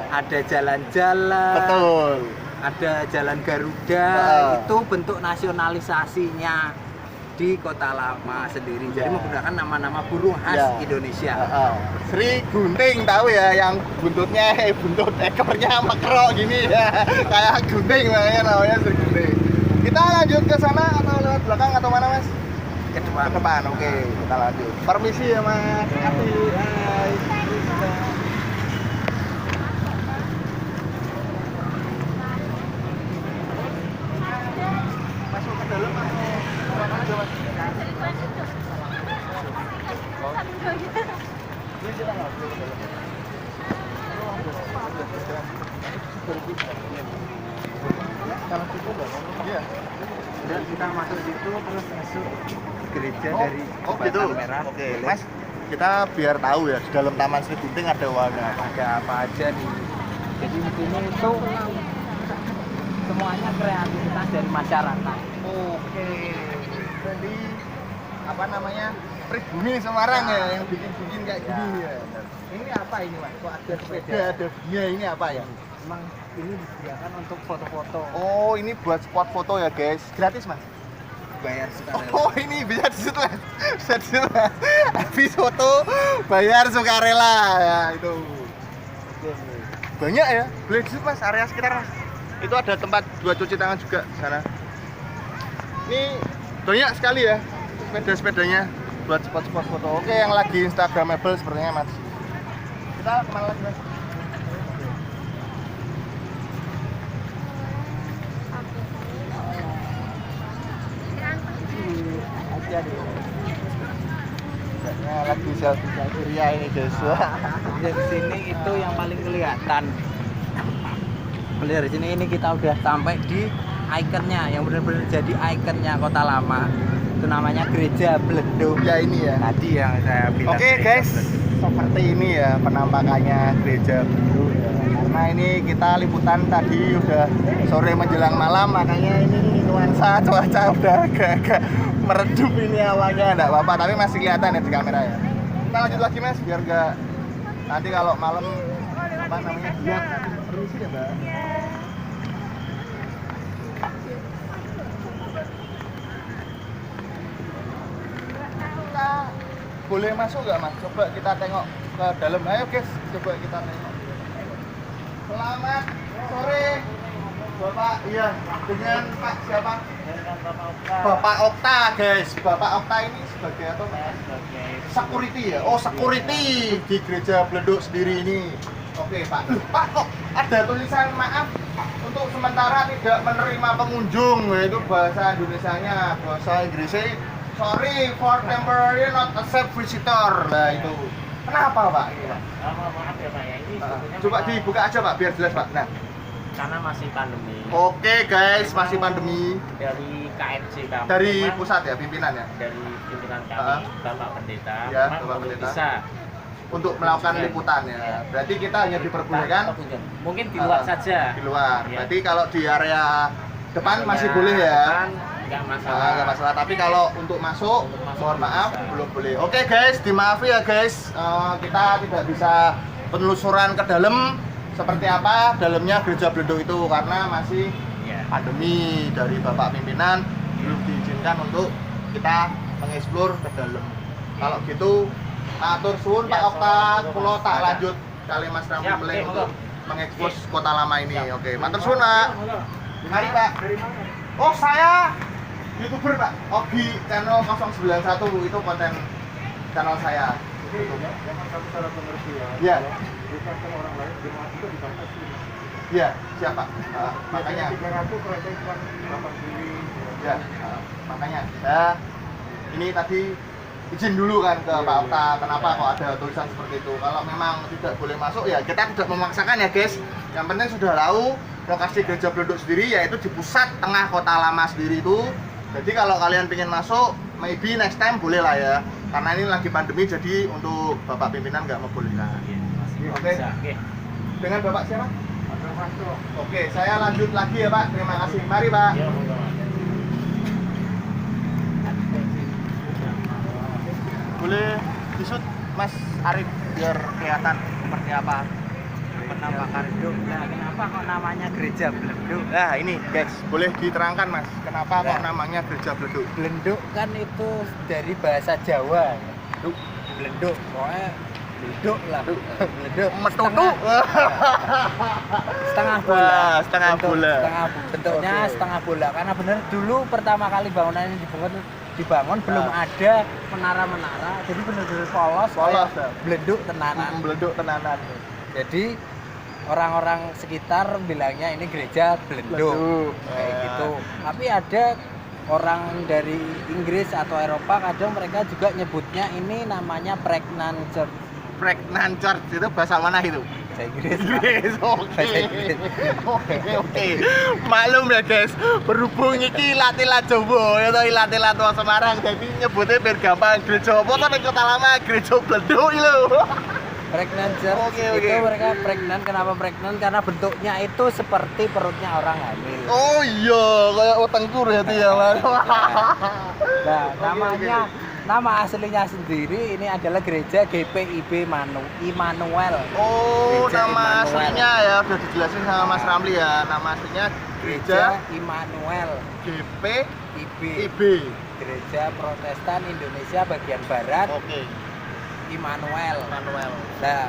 [SPEAKER 2] ada jalan-jalan,
[SPEAKER 1] Betul.
[SPEAKER 2] ada Jalan Garuda, itu bentuk nasionalisasinya di Kota Lama sendiri. Jadi
[SPEAKER 1] Ya.
[SPEAKER 2] menggunakan nama-nama burung khas
[SPEAKER 1] Ya.
[SPEAKER 2] Indonesia.
[SPEAKER 1] Sri Gunting tahu ya, yang buntutnya buntut ekornya makro gini ya. Kayak gunting makanya namanya Sri Gunting. Kita lanjut ke sana atau lewat belakang atau mana, Mas?
[SPEAKER 2] Ke depan.
[SPEAKER 1] Ke depan. Oke, kita lanjut. Permisi ya, Mas. Makasih. Hai. Masuk ke dalam atau belakang aja, Mas? Ini kita nggak boleh ke dalam. Kalau situ udah ngomong. Iya.
[SPEAKER 2] Dan kita masuk situ terus masuk gereja
[SPEAKER 1] Oh,
[SPEAKER 2] dari
[SPEAKER 1] oh gitu.
[SPEAKER 2] Jembatan Merah.
[SPEAKER 1] Oke,
[SPEAKER 2] Boleh.
[SPEAKER 1] Mas, kita biar tahu ya di dalam Taman Sri Gunting ada warna apa.
[SPEAKER 2] Ada apa aja nih. Jadi di sini itu semuanya kreativitas dari masyarakat.
[SPEAKER 1] Oke. Jadi apa namanya? Pribumi Semarang ya yang bikin-bikin kayak
[SPEAKER 2] Ya.
[SPEAKER 1] gini ya. Ini apa ini, Mas? Kok ada sepeda, ada bunga, ini apa ya?
[SPEAKER 2] Emang ini disediakan untuk foto-foto.
[SPEAKER 1] Oh, ini buat spot foto ya, guys. Gratis, Mas?
[SPEAKER 2] Bayar sukarela.
[SPEAKER 1] Oh, ini bisa di situ, Mas. Bisa di situ, Mas. Habis foto bayar sukarela ya itu. Oke. Banyak ya. Boleh di situ, Mas, area sekitar, Mas. Itu ada tempat buat cuci tangan juga di sana. Ini banyak sekali ya sepeda-sepedanya buat spot-spot foto. Oke, yang lagi instagramable sepertinya, Mas. Kita kemana lagi, Mas?
[SPEAKER 2] Aja deh.
[SPEAKER 1] Kayaknya lagi selfie ria ini, guys. Wah.
[SPEAKER 2] Dari sini itu yang paling kelihatan. Dari sini ini kita udah sampai di ikonnya yang benar-benar jadi ikonnya Kota Lama. Itu namanya Gereja Bledug.
[SPEAKER 1] Ya ini ya.
[SPEAKER 2] Tadi yang saya bilang.
[SPEAKER 1] Oke,
[SPEAKER 2] Gereja
[SPEAKER 1] guys,
[SPEAKER 2] Bledug.
[SPEAKER 1] seperti ini ya penampakannya gereja Bledug ya. Karena ini kita liputan tadi udah sore menjelang malam, makanya ini nuansa cuaca udah agak-agak meredup ini awalnya. Enggak apa-apa, tapi masih kelihatan ya di kamera ya. Kita lanjut lagi, Mas, biar enggak nanti kalau malam apa namanya gelap. Permisi ya, Mbak. Kita boleh masuk nggak, Mas? Coba kita tengok ke dalam. Ayo, guys, coba kita tengok. Selamat sore, Bapak. Iya, dengan Pak siapa? Bapak Okta, guys. Bapak Okta ini sebagai apa, Pak? Security ya? Oh, security di gereja Bledug sendiri ini. Oke, Pak. Pak, kok ada tulisan maaf untuk sementara tidak menerima pengunjung, yaitu bahasa Indonesianya, bahasa Inggrisnya sorry for temporary not accept visitor. Nah, itu kenapa, Pak? Ini, Pak.
[SPEAKER 3] Maaf ya Pak ya, ini sebetulnya
[SPEAKER 1] Coba
[SPEAKER 3] memang
[SPEAKER 1] dibuka aja, Pak, biar jelas, Pak. Nah,
[SPEAKER 3] karena masih pandemi.
[SPEAKER 1] oke, guys, masih pandemi.
[SPEAKER 3] Dari KMC kami
[SPEAKER 1] Dari
[SPEAKER 3] memang
[SPEAKER 1] pusat ya, pimpinan ya,
[SPEAKER 3] dari pimpinan
[SPEAKER 1] Ah.
[SPEAKER 3] kami, Bapak Pendeta,
[SPEAKER 1] Ya,
[SPEAKER 3] memang
[SPEAKER 1] Bapak
[SPEAKER 3] belum
[SPEAKER 1] Pendeta.
[SPEAKER 3] bisa
[SPEAKER 1] untuk melakukan liputan ya. Berarti kita hanya diperbolehkan
[SPEAKER 3] pengunjung. Mungkin di luar saja.
[SPEAKER 1] di luar.
[SPEAKER 3] Ya.
[SPEAKER 1] Berarti kalau di area depan masih boleh ya.
[SPEAKER 3] Depan nggak masalah.
[SPEAKER 1] Nggak masalah. Tapi kalau untuk masuk,
[SPEAKER 3] Untuk masuk
[SPEAKER 1] mohon
[SPEAKER 3] belum
[SPEAKER 1] maaf
[SPEAKER 3] bisa.
[SPEAKER 1] belum boleh. Oke, guys, dimaafi ya, guys. Kita tidak bisa penelusuran ke dalam seperti apa dalamnya gereja Bledug itu karena masih
[SPEAKER 3] Ya.
[SPEAKER 1] pandemi. Dari Bapak pimpinan belum diizinkan untuk kita mengeksplor ke dalam. Kalau gitu, atur suwun
[SPEAKER 3] Ya,
[SPEAKER 1] Pak Okta,
[SPEAKER 3] so-
[SPEAKER 1] kulo tak
[SPEAKER 3] Ada.
[SPEAKER 1] lanjut kali Mas Ramli
[SPEAKER 3] Siap,
[SPEAKER 1] meleh
[SPEAKER 3] oke,
[SPEAKER 1] untuk
[SPEAKER 3] monggo.
[SPEAKER 1] mengekspos kota lama ini. Oke, matur suwun, Pak. Mari, Pak. Oh, saya YouTuber, Pak. Ogi channel 091 itu konten channel saya.
[SPEAKER 4] Jangan kamu salah mengerti ya.
[SPEAKER 1] Iya.
[SPEAKER 4] Bukan orang lain, jemaah juga dibatasi.
[SPEAKER 1] Iya, siapa? Makanya.
[SPEAKER 4] 300 mereka cuma 8 diri.
[SPEAKER 1] Ya, makanya saya ini tadi izin dulu kan ke Pak Okta, kenapa kok ada tulisan seperti itu. Kalau memang tidak boleh masuk ya kita tidak memaksakan ya guys. Yang penting sudah tahu lokasi gereja Bleduk sendiri yaitu di pusat tengah kota lama sendiri itu. Jadi kalau kalian pengen masuk, maybe next time boleh lah ya. Karena ini lagi pandemi jadi untuk Bapak pimpinan nggak membolehkan. Oke.
[SPEAKER 3] Oke.
[SPEAKER 1] Dengan Bapak siapa?
[SPEAKER 4] Ada masuk.
[SPEAKER 1] Oke, saya lanjut lagi ya Pak. Terima kasih. Mari Pak.
[SPEAKER 3] Ya, monggo, Mas.
[SPEAKER 1] Boleh disut Mas Arif biar kelihatan seperti apa
[SPEAKER 2] Penampakan Bleduk. Nah, kenapa kok namanya gereja Bleduk?
[SPEAKER 1] nah ini guys, boleh diterangkan Mas kenapa kok
[SPEAKER 2] Nah.
[SPEAKER 1] namanya gereja Bleduk?
[SPEAKER 2] Bleduk kan itu dari bahasa Jawa. Bleduk, pokoknya Bleduk lah. Bleduk.
[SPEAKER 1] Metutu.
[SPEAKER 2] Setengah bola.
[SPEAKER 1] Wah, setengah bola.
[SPEAKER 2] Bentuknya
[SPEAKER 1] Oke.
[SPEAKER 2] setengah bola karena benar dulu pertama kali bangunan ini dibangun belum
[SPEAKER 1] Nah.
[SPEAKER 2] ada menara-menara, jadi benar-benar polos,
[SPEAKER 1] Polos,
[SPEAKER 2] kayak
[SPEAKER 1] ya.
[SPEAKER 2] Bleduk tenanan.
[SPEAKER 1] Bleduk tenanan.
[SPEAKER 2] Jadi orang-orang sekitar bilangnya ini gereja Bleduk.
[SPEAKER 1] Bleduk.
[SPEAKER 2] Kayak
[SPEAKER 1] Ya.
[SPEAKER 2] gitu. Tapi ada orang dari Inggris atau Eropa kadang mereka juga nyebutnya ini namanya Pregnant Church.
[SPEAKER 1] Pregnant Church itu bahasa mana itu?
[SPEAKER 2] Bahasa Inggris.
[SPEAKER 1] Inggris. Oke.
[SPEAKER 2] Bahasa Inggris.
[SPEAKER 1] Oke. Maklum ya guys, berhubung iki ilat-ilat Jawa ya toh ilat-ilat wong Semarang jadi nyebutnya biar gampang gereja apa to ning kota lama gereja Bleduk iki lho.
[SPEAKER 2] Pregnant Church
[SPEAKER 1] Oke,
[SPEAKER 2] itu
[SPEAKER 1] oke.
[SPEAKER 2] mereka pregnant. Kenapa pregnant? Karena bentuknya itu seperti perutnya orang hamil.
[SPEAKER 1] Oh iya, kayak wetengkur ya itu ya Mas.
[SPEAKER 2] Nah,
[SPEAKER 1] Oke,
[SPEAKER 2] namanya
[SPEAKER 1] oke.
[SPEAKER 2] nama aslinya sendiri ini adalah gereja GPIB Immanuel.
[SPEAKER 1] Oh,
[SPEAKER 2] Gereja
[SPEAKER 1] nama
[SPEAKER 2] Immanuel.
[SPEAKER 1] aslinya ya udah dijelasin sama Mas Ramli ya. Nama aslinya Gereja
[SPEAKER 2] Immanuel
[SPEAKER 1] GPIB.
[SPEAKER 2] IB. Gereja Protestan Indonesia bagian Barat
[SPEAKER 1] Oke,
[SPEAKER 2] Immanuel.
[SPEAKER 1] Manuel.
[SPEAKER 2] Nah,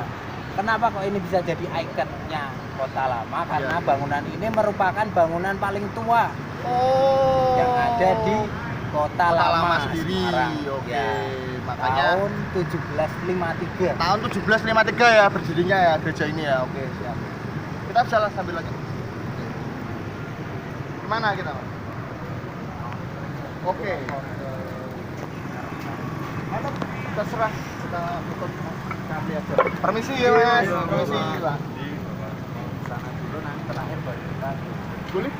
[SPEAKER 2] kenapa kok ini bisa jadi ikonnya Kota Lama? Karena
[SPEAKER 1] Iya.
[SPEAKER 2] bangunan ini merupakan bangunan paling tua
[SPEAKER 1] Oh.
[SPEAKER 2] yang ada di Kota Lama
[SPEAKER 1] sendiri.
[SPEAKER 2] Semarang.
[SPEAKER 1] Oke,
[SPEAKER 2] Ya,
[SPEAKER 1] makanya
[SPEAKER 2] tahun 1753.
[SPEAKER 1] tahun 1753 ya berdirinya ya gereja ini ya. Oke, siap. Kita bisa sambil lagi. Kemana kita, Mas? Oke. Ayo, terserah kita tutup kami aja. Permisi ya, Mas.
[SPEAKER 2] Iya,
[SPEAKER 1] Permisi,
[SPEAKER 2] Mas.
[SPEAKER 1] Pak.
[SPEAKER 2] Sana dulu nanti terakhir baru kita.
[SPEAKER 1] Boleh?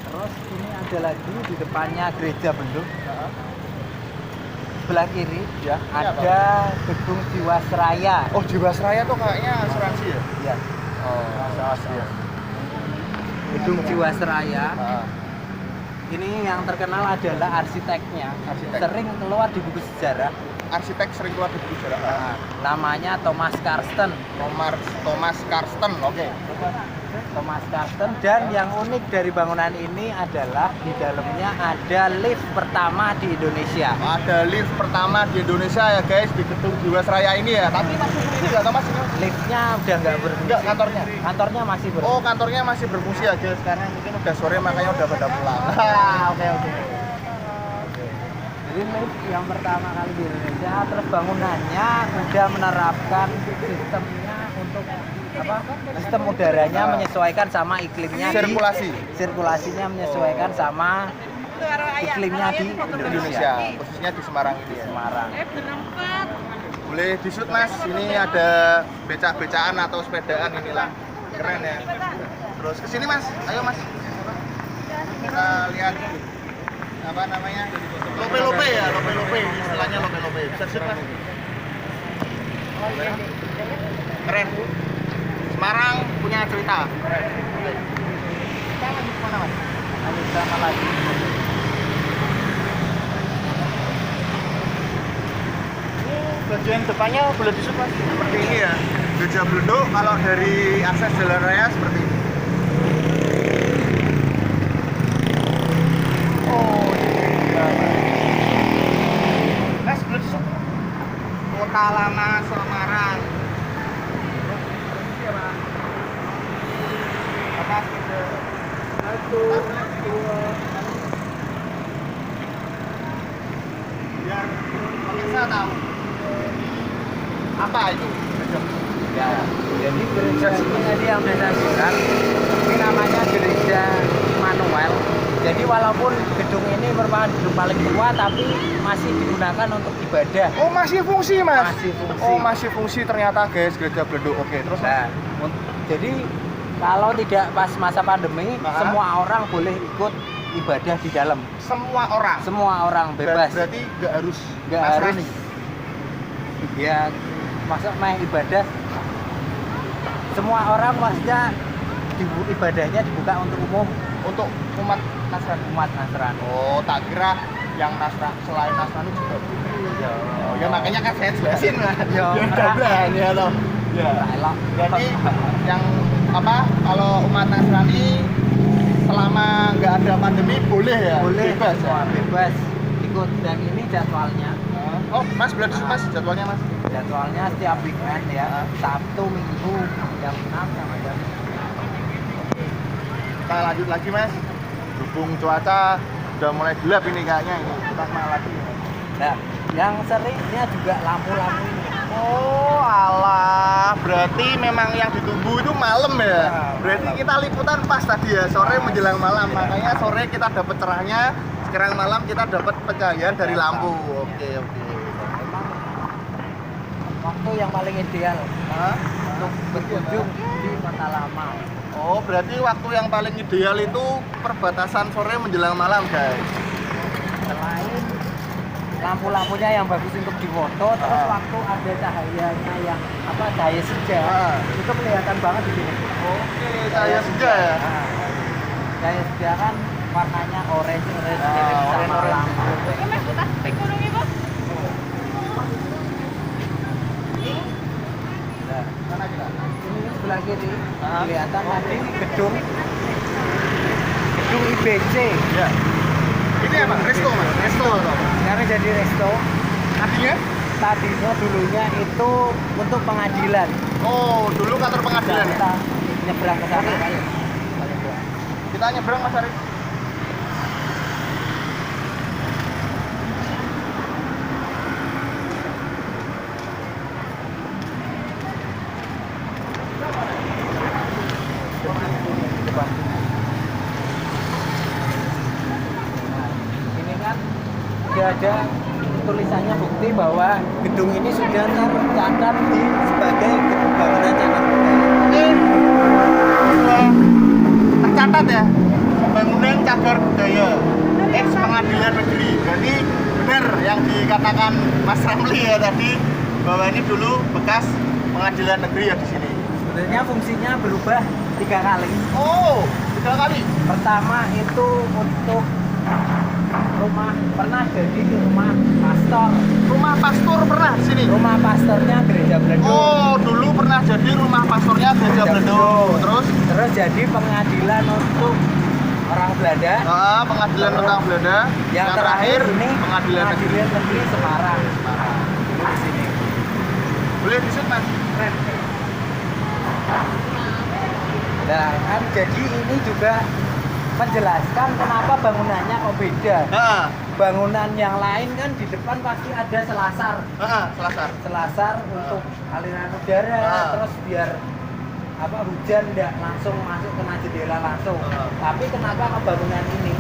[SPEAKER 2] Terus ini ada lagi di depannya gereja Bleduk. Sebelah kiri
[SPEAKER 1] Ya, ini apa?
[SPEAKER 2] ada gedung Jiwasraya.
[SPEAKER 1] Oh, Jiwasraya tuh kayaknya asuransi ya?
[SPEAKER 2] Iya.
[SPEAKER 1] Oh, iya.
[SPEAKER 2] Gedung Jiwasraya.
[SPEAKER 1] Ah.
[SPEAKER 2] Ini yang terkenal adalah arsiteknya.
[SPEAKER 1] Arsitek.
[SPEAKER 2] Sering keluar di buku sejarah.
[SPEAKER 1] Arsitek sering keluar di buku sejarah.
[SPEAKER 2] Nah, namanya Thomas Karsten.
[SPEAKER 1] Thomas Karsten, oke.
[SPEAKER 2] Thomas Karsten, dan yang unik dari bangunan ini adalah di dalamnya ada lift pertama di Indonesia.
[SPEAKER 1] Ada lift pertama di Indonesia ya guys di gedung Jiwasraya ini ya. Tapi masih fungsi nggak Thomas?
[SPEAKER 2] Liftnya udah nggak berfungsi.
[SPEAKER 1] Enggak, kantornya.
[SPEAKER 2] Kantornya masih berfungsi.
[SPEAKER 1] Oh, kantornya masih berfungsi ya guys karena mungkin udah sore makanya udah pada pulang. Oke, oke.
[SPEAKER 2] Jadi lift yang pertama kali di Indonesia, terus bangunannya udah menerapkan sistemnya untuk apa? Sistem udaranya menyesuaikan sama iklimnya
[SPEAKER 1] Sirkulasi.
[SPEAKER 2] Sirkulasinya menyesuaikan sama iklimnya di
[SPEAKER 1] Indonesia, khususnya di Semarang ini ya.
[SPEAKER 2] Semarang.
[SPEAKER 1] Boleh disut Mas, ini ada becak-becakan atau sepedaan inilah. Keren ya. Terus kesini Mas, ayo Mas. Kita lihat apa namanya? Lope-lope ya, lope-lope. Istilahnya lope-lope. Bisa disut Mas. Keren. Semarang punya cerita. Keren. Oke. Kita lanjut kemana Mas?
[SPEAKER 2] Lanjut sama lagi.
[SPEAKER 1] Bagian depannya boleh disut Mas. Seperti ini ya. Gereja Bleduk kalau dari akses jalan raya seperti ini. Oh, ini.
[SPEAKER 2] Satu, dua.
[SPEAKER 1] Biar pemirsa tahu apa itu.
[SPEAKER 2] Ya, jadi gereja ini tadi yang saya bilang, ini namanya gereja Immanuel. Jadi walaupun gedung ini merupakan gedung paling tua, tapi masih digunakan untuk ibadah.
[SPEAKER 1] Oh, masih fungsi, Mas?
[SPEAKER 2] Masih fungsi.
[SPEAKER 1] Oh, masih fungsi ternyata, guys, gereja Bleduk. Oke, terus?
[SPEAKER 2] Nah, jadi kalau tidak pas masa pandemi, semua orang boleh ikut ibadah di dalam.
[SPEAKER 1] Semua orang?
[SPEAKER 2] Semua orang bebas.
[SPEAKER 1] Berarti nggak harus
[SPEAKER 2] Nggak
[SPEAKER 1] Nasrani?
[SPEAKER 2] harus. Ya, masa main ibadah. Semua orang maksudnya ibadahnya dibuka untuk umum,
[SPEAKER 1] Untuk umat Nasrani?
[SPEAKER 2] umat Nasrani.
[SPEAKER 1] Oh, tak kira yang selain Nasrani juga boleh. Oh, ya makanya kan saya jelasin, Mas.
[SPEAKER 2] Ya,
[SPEAKER 1] Ya, doblan, ya toh. Ya.
[SPEAKER 2] Elok.
[SPEAKER 1] Jadi yang kalau umat Nasrani selama nggak ada pandemi boleh ya?
[SPEAKER 2] Boleh,
[SPEAKER 1] Bebas ya?
[SPEAKER 2] semua bebas ikut. Dan ini jadwalnya.
[SPEAKER 1] Oh, Mas, boleh disebut, Mas, jadwalnya, Mas?
[SPEAKER 2] Jadwalnya setiap weekend ya, Sabtu, Minggu, jam 6 sama jam 9.
[SPEAKER 1] Kita lanjut lagi, Mas. Berhubung cuaca udah mulai gelap ini kayaknya ini. Kita kemana lagi?
[SPEAKER 2] Nah, yang seringnya juga lampu-lampu ini.
[SPEAKER 1] Oh, alah. Berarti memang yang ditunggu itu malam ya?
[SPEAKER 2] Nah,
[SPEAKER 1] Berarti
[SPEAKER 2] malam.
[SPEAKER 1] kita liputan pas tadi ya, sore menjelang malam. Makanya sore kita dapat cerahnya, sekarang malam kita dapat pencahayaan dari lampu. Oke, oke.
[SPEAKER 2] Memang waktu yang paling ideal
[SPEAKER 1] Hah?
[SPEAKER 2] untuk berkunjung di Kota Lama.
[SPEAKER 1] Oh, berarti waktu yang paling ideal itu perbatasan sore menjelang malam, guys.
[SPEAKER 2] Selain lampu-lampunya yang bagus untuk difoto, terus waktu ada cahayanya yang cahaya senja, itu kelihatan banget di sini.
[SPEAKER 1] Oke, saya senja ya.
[SPEAKER 2] Nah, cahaya senja kan warnanya orange mirip sama
[SPEAKER 1] orange.
[SPEAKER 2] lampu. Nah,
[SPEAKER 1] Mana kita?
[SPEAKER 2] ini sebelah kiri
[SPEAKER 1] Ah.
[SPEAKER 2] kelihatan tadi gedung IBC.
[SPEAKER 1] Ya. Ini apa? Resto, Mas. Resto atau?
[SPEAKER 2] Sekarang jadi resto.
[SPEAKER 1] Artinya?
[SPEAKER 2] Tadinya dulunya itu untuk pengadilan.
[SPEAKER 1] Oh, dulu kantor pengadilan ya?
[SPEAKER 2] Kita nyebrang ke sana.
[SPEAKER 1] Oke. Kita nyebrang, Mas Arif.
[SPEAKER 2] Nah, ini kan sudah ada tulisannya bukti bahwa gedung ini sudah tercatat sebagai bangunan cagar budaya.
[SPEAKER 1] Sudah tercatat ya, bangunan cagar budaya ex pengadilan negeri. Jadi benar yang dikatakan Mas Ramli ya tadi, bahwa ini dulu bekas pengadilan negeri ya di sini.
[SPEAKER 2] Sebenarnya fungsinya berubah 3 kali.
[SPEAKER 1] Oh, 3 kali.
[SPEAKER 2] Pertama itu untuk rumah, pernah jadi rumah pastor.
[SPEAKER 1] Rumah pastor pernah di sini.
[SPEAKER 2] Rumah pastornya gereja Bleduk.
[SPEAKER 1] Oh, dulu pernah jadi rumah pastornya gereja Bleduk. Terus
[SPEAKER 2] jadi pengadilan untuk orang Belanda.
[SPEAKER 1] pengadilan tentang Belanda.
[SPEAKER 2] Yang terakhir ini
[SPEAKER 1] pengadilan negeri.
[SPEAKER 2] negeri Semarang. Dulu di sini.
[SPEAKER 1] Boleh disebut, Mas?
[SPEAKER 2] Keren. Nah, kan jadi ini juga menjelaskan kenapa bangunannya kok beda. Bangunan yang lain kan di depan pasti ada selasar.
[SPEAKER 1] Selasar.
[SPEAKER 2] Selasar untuk aliran udara, terus biar hujan tidak langsung masuk kena jendela langsung. Tapi kenapa ke bangunan ini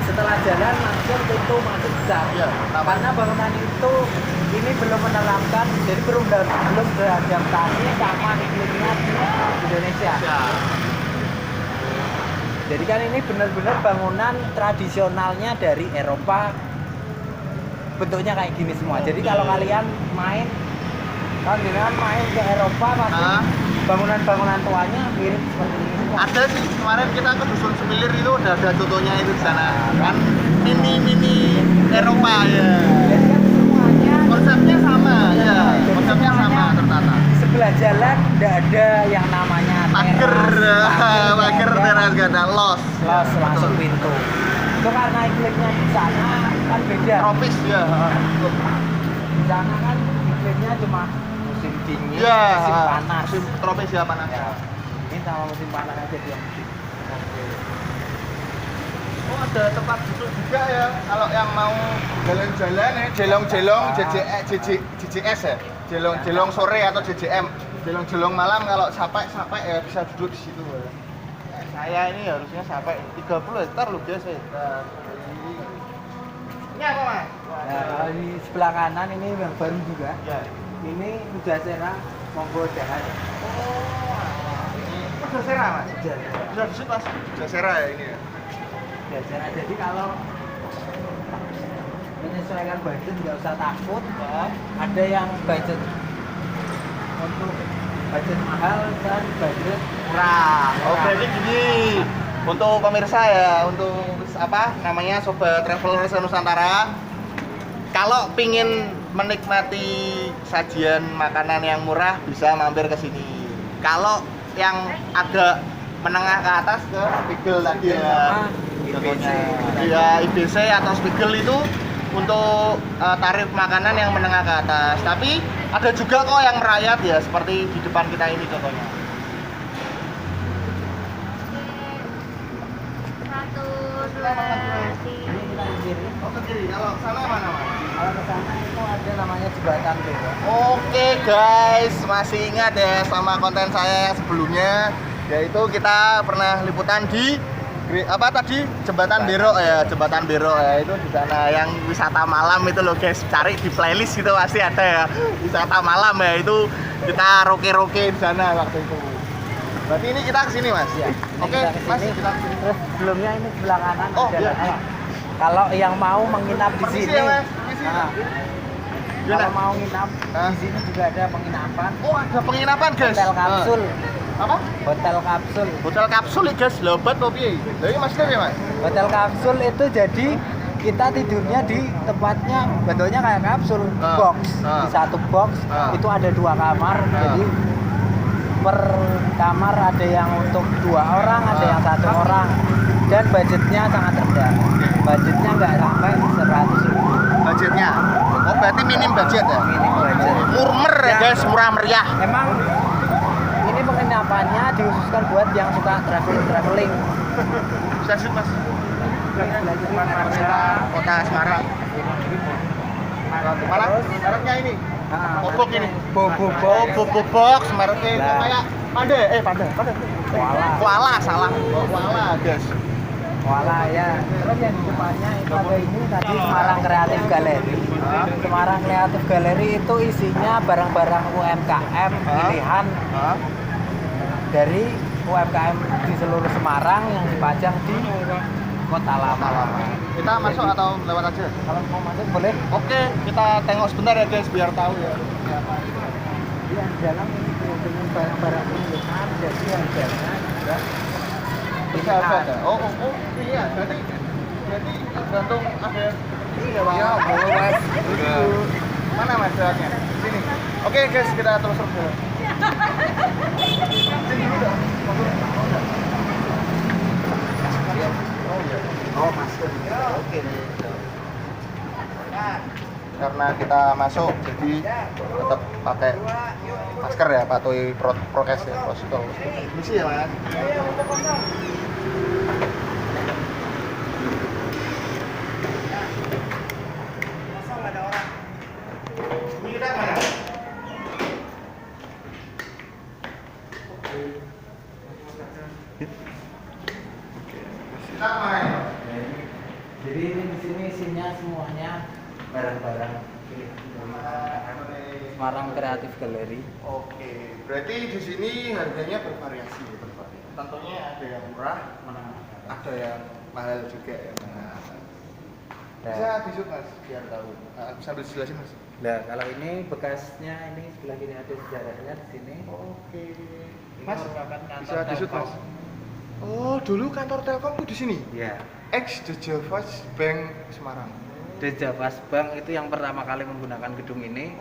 [SPEAKER 2] setelah jalan langsung pintu masuk besar?
[SPEAKER 1] Iya,
[SPEAKER 2] Karena bangunan itu ini belum menerapkan, jadi belum beradaptasi sama iklimnya di Indonesia.
[SPEAKER 1] Ya.
[SPEAKER 2] Jadi kan ini benar-benar bangunan tradisionalnya dari Eropa, bentuknya kayak gini semua. Jadi kalau kalian main ke Eropa pasti bangunan-bangunan tuanya mirip seperti ini semua.
[SPEAKER 1] Ada sih, kemarin kita ke Dusun Semilir itu udah ada contohnya itu di sana. Kan mini Eropa ya.
[SPEAKER 2] Jadi kan semuanya
[SPEAKER 1] Konsepnya sama ya.
[SPEAKER 2] Jadi
[SPEAKER 1] Konsepnya sama
[SPEAKER 2] semuanya
[SPEAKER 1] tertata.
[SPEAKER 2] di sebelah jalan tidak ada yang namanya
[SPEAKER 1] Pager, pager
[SPEAKER 2] nggak ada.
[SPEAKER 1] teras gak ada los.
[SPEAKER 2] Los langsung pintu. Itu karena iklimnya di sana kan beda.
[SPEAKER 1] Tropis ya.
[SPEAKER 2] Di sana kan iklimnya cuma musim dingin,
[SPEAKER 1] Ya.
[SPEAKER 2] musim panas.
[SPEAKER 1] Musim tropis ya panas.
[SPEAKER 2] Ya. Ini sama musim panas aja dia.
[SPEAKER 1] ada tempat duduk juga ya. Kalau yang mau jalan-jalan ya, jelong-jelong, JJS ya, jelong-jelong sore atau JJM, jelong-jelong malam kalau sampai ya bisa duduk di situ ya. Saya ini harusnya sampai 30 hektar loh guys ya. Ini apa mas?
[SPEAKER 2] Nah, kalau di sebelah kanan ini yang baru juga.
[SPEAKER 1] Ya.
[SPEAKER 2] Ini Pujasera Monggo Dahan.
[SPEAKER 1] Ini Pujasera mas? Sudah disebut mas? Pujasera ya ini ya?
[SPEAKER 2] Pujasera, jadi kalau menyesuaikan budget nggak usah takut ya. Ada yang budget untuk budget mahal dan budget
[SPEAKER 1] Murah. Oh berarti gini, untuk pemirsa ya, untuk apa namanya Sobat Traveler Nusantara, kalau pingin menikmati sajian makanan yang murah bisa mampir ke sini. Kalau yang agak menengah ke atas ke Spiegel tadi ya, ya IBC atau Spiegel itu untuk tarif makanan yang menengah ke atas. Tapi ada juga kok yang merayat ya, seperti di depan kita ini contohnya.
[SPEAKER 2] ini kita di kiri.
[SPEAKER 1] Oh ke kiri, kalau sana mana mas?
[SPEAKER 2] Kalau ke sana itu ada namanya jembatan Bero.
[SPEAKER 1] Oke guys, masih ingat ya sama konten saya yang sebelumnya, yaitu kita pernah liputan di apa tadi Jembatan Bero ya, Jembatan Bero ya, itu di sana yang wisata malam itu loh guys, cari di playlist itu pasti ada ya, wisata malam ya, itu kita roke-roke di sana waktu itu. Berarti ini kita kesini mas?
[SPEAKER 2] Ya.
[SPEAKER 1] Oke mas, kita kesini.
[SPEAKER 2] Terus sebelumnya ini sebelah kanan
[SPEAKER 1] Oh,
[SPEAKER 2] ada
[SPEAKER 1] iya.
[SPEAKER 2] lagi. Kalau yang mau menginap di
[SPEAKER 1] Permisi
[SPEAKER 2] sini,
[SPEAKER 1] ya, Mas. Permisi.
[SPEAKER 2] nah,
[SPEAKER 1] Gimana?
[SPEAKER 2] kalau mau nginap
[SPEAKER 1] Hah?
[SPEAKER 2] di sini juga ada penginapan.
[SPEAKER 1] Oh ada penginapan guys.
[SPEAKER 2] Hotel kapsul.
[SPEAKER 1] Apa?
[SPEAKER 2] Hotel kapsul.
[SPEAKER 1] Hotel kapsul ya guys, lobat apa piye? Lha iki maksudnya piye mas?
[SPEAKER 2] Hotel kapsul itu jadi kita tidurnya di tempatnya bentuknya kayak kapsul, box. Di satu box itu ada 2 kamar. Jadi per kamar ada yang untuk 2 orang, ada yang 1 orang. Dan budgetnya sangat rendah. Budgetnya nggak sampai 100.000.
[SPEAKER 1] Budgetnya? Oh berarti minim budget ya?
[SPEAKER 2] Minim budget.
[SPEAKER 1] Murmer ya guys, murah meriah.
[SPEAKER 2] Emang ini penginapannya dihususkan buat yang suka traveling.
[SPEAKER 1] Bisa shoot mas? Kota Semarang. Mana? Mereknya ini? Bobok ini?
[SPEAKER 2] Bobok.
[SPEAKER 1] Oh, Bobok box, mereknya itu
[SPEAKER 2] Nah.
[SPEAKER 1] kayak Panda. Koala, salah. Oh, koala guys.
[SPEAKER 2] Wala ya. Terus yang di depannya itu ada ini tadi Semarang Creative Gallery. Semarang Creative Gallery itu isinya barang-barang UMKM pilihan
[SPEAKER 1] Hah?
[SPEAKER 2] dari UMKM di seluruh Semarang yang dipajang di Kota Lama.
[SPEAKER 1] Kita masuk atau lewat aja?
[SPEAKER 2] Kalau mau masuk boleh.
[SPEAKER 1] Oke, kita tengok sebentar ya guys biar tahu ya.
[SPEAKER 2] Iya, di dalam ini dengan barang-barang pilihan, jadi harganya juga
[SPEAKER 1] Bisa ada. Oh, iya. Berarti tergantung ada ini ya bang.
[SPEAKER 2] Ya, boleh mas.
[SPEAKER 1] Mana mas jalannya? Sini. Oke guys, kita telusur dulu. Sini dulu. Oh masuk. Oke. Karena kita masuk, jadi tetap pakai masker ya, patuhi prokes ya, protokol. Misi ya mas. Ini kita mana? Kita mana?
[SPEAKER 2] Jadi ini di sini isinya semuanya barang-barang Semarang Creative Gallery.
[SPEAKER 1] Oke, berarti di sini harganya bervariasi ya, Tentunya ada yang murah, ada yang mahal juga ya. Bisa disut mas, biar tahu. Sambil dijelasin mas.
[SPEAKER 2] Nah, kalau ini bekasnya ini sebelah kiri ada sejarahnya di sini.
[SPEAKER 1] Oke.
[SPEAKER 2] Ini
[SPEAKER 1] Mas,
[SPEAKER 2] merupakan kantor
[SPEAKER 1] bisa disut
[SPEAKER 2] Telkom.
[SPEAKER 1] mas. Oh, dulu kantor Telkom tuh di sini.
[SPEAKER 2] Ya.
[SPEAKER 1] Ex The Javas Bank Semarang.
[SPEAKER 2] The Javas Bank itu yang pertama kali menggunakan gedung ini.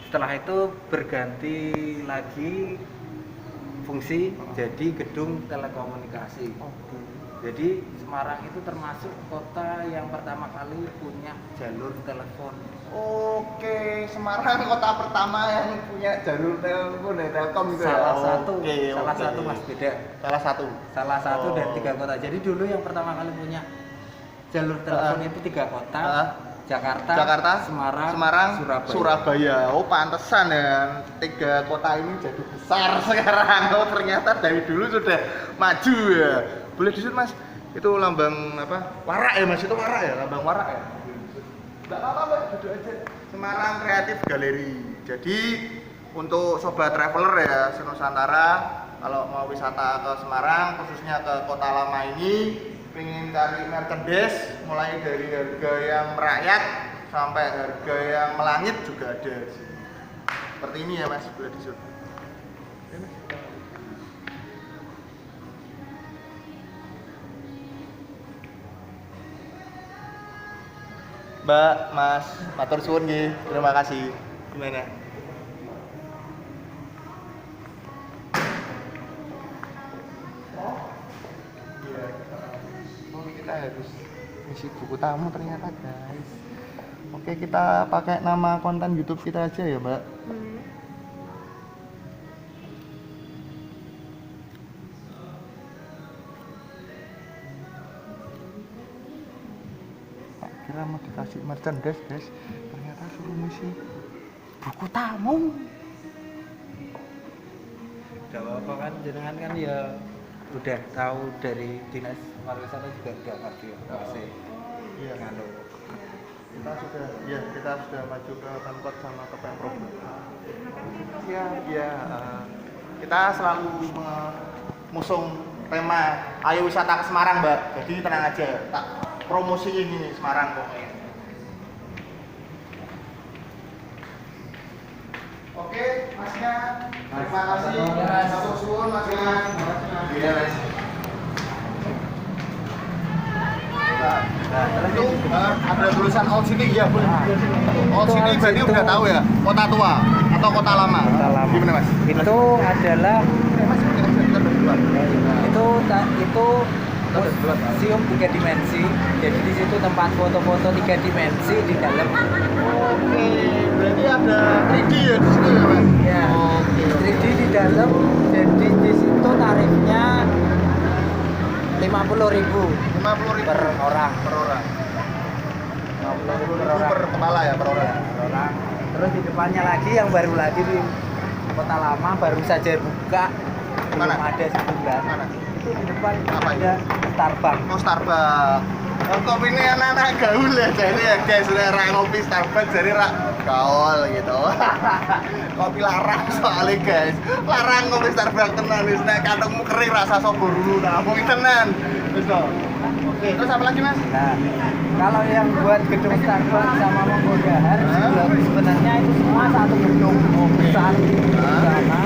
[SPEAKER 2] Setelah itu berganti lagi fungsi jadi gedung telekomunikasi. Jadi Semarang itu termasuk kota yang pertama kali punya jalur telepon.
[SPEAKER 1] Oke, Semarang kota pertama yang punya jalur telepon ya, Telkom itu ya.
[SPEAKER 2] Salah satu,
[SPEAKER 1] Oke.
[SPEAKER 2] mas beda.
[SPEAKER 1] Salah satu.
[SPEAKER 2] Salah satu
[SPEAKER 1] Oh.
[SPEAKER 2] dari 3 kota. Jadi dulu yang pertama kali punya jalur telepon itu 3 kota. Jakarta, Semarang, Surabaya.
[SPEAKER 1] Oh, pantesan ya 3 kota ini jadi besar sekarang. Oh, ternyata dari dulu sudah maju ya. Boleh disebut Mas, itu lambang apa? Warak ya Mas, itu warak ya, lambang warak ya. Enggak apa-apa Mbak, duduk aja. Semarang Kreatif Galeri. Jadi untuk sobat traveler ya Senusantara, kalau mau wisata ke Semarang, khususnya ke Kota Lama ini, pengen cari merchandise mulai dari harga yang merakyat sampai harga yang melangit juga ada di sini. Seperti ini ya Mas, boleh disut. Mbak, Mas, matur suwun nggih. Terima kasih. Gimana? Kita harus isi buku tamu ternyata guys. Oke, kita pakai nama konten YouTube kita aja ya Mbak. Tak kira mau dikasih merchandise guys, ternyata suruh ngisi buku tamu.
[SPEAKER 2] Gak apa-apa kan, jenengan kan ya udah tahu dari dinas pariwisata juga udah ngerti ya masih
[SPEAKER 1] Iya.
[SPEAKER 2] nganu.
[SPEAKER 1] Kita sudah maju ke Pemkot sama ke Pemprov. Iya. Kita selalu mengusung tema ayo wisata ke Semarang Mbak. Jadi tenang aja, tak promosiin ini Semarang pokoknya. Oke, Masnya. Terima kasih. Matur suwun Masnya. Iya, Mas. Nah, itu ada tulisan Old City ya, boleh. Old City berarti udah tahu ya, kota tua atau kota lama.
[SPEAKER 2] Kota lama.
[SPEAKER 1] Gimana Mas?
[SPEAKER 2] Itu adalah
[SPEAKER 1] Mas, kita berdua.
[SPEAKER 2] itu museum 3 dimensi. Jadi di situ tempat foto-foto 3 dimensi di dalam.
[SPEAKER 1] Oke, berarti ada 3D ya di situ ya Mas?
[SPEAKER 2] Ya.
[SPEAKER 1] Oke.
[SPEAKER 2] 3D di dalam. Jadi di situ tarifnya 50.000 per orang.
[SPEAKER 1] Per orang.
[SPEAKER 2] 50.000 per
[SPEAKER 1] 50.000
[SPEAKER 2] orang.
[SPEAKER 1] per kepala ya, per orang.
[SPEAKER 2] Per orang. Terus di depannya lagi yang baru lagi di Kota Lama baru saja buka.
[SPEAKER 1] Mana?
[SPEAKER 2] Belum ada sebulan.
[SPEAKER 1] Mana?
[SPEAKER 2] Itu di depan
[SPEAKER 1] Apa
[SPEAKER 2] ada Starbucks.
[SPEAKER 1] Oh, Starbucks. Oh, kopi ini anak-anak gaul ya, jadi ya guys, udah rak ngopi Starbucks, jadi rak gaul gitu. Kopi larang soalnya guys, larang ngopi Starbucks tenan, wis nek kantongmu kering rasa sobo dulu, nah mungkin tenan. Terus dong. Oke, terus apa lagi Mas?
[SPEAKER 2] Nah, kalau yang buat gedung Starbucks sama Mangkunegaran sebenarnya itu semua satu gedung besar di sana.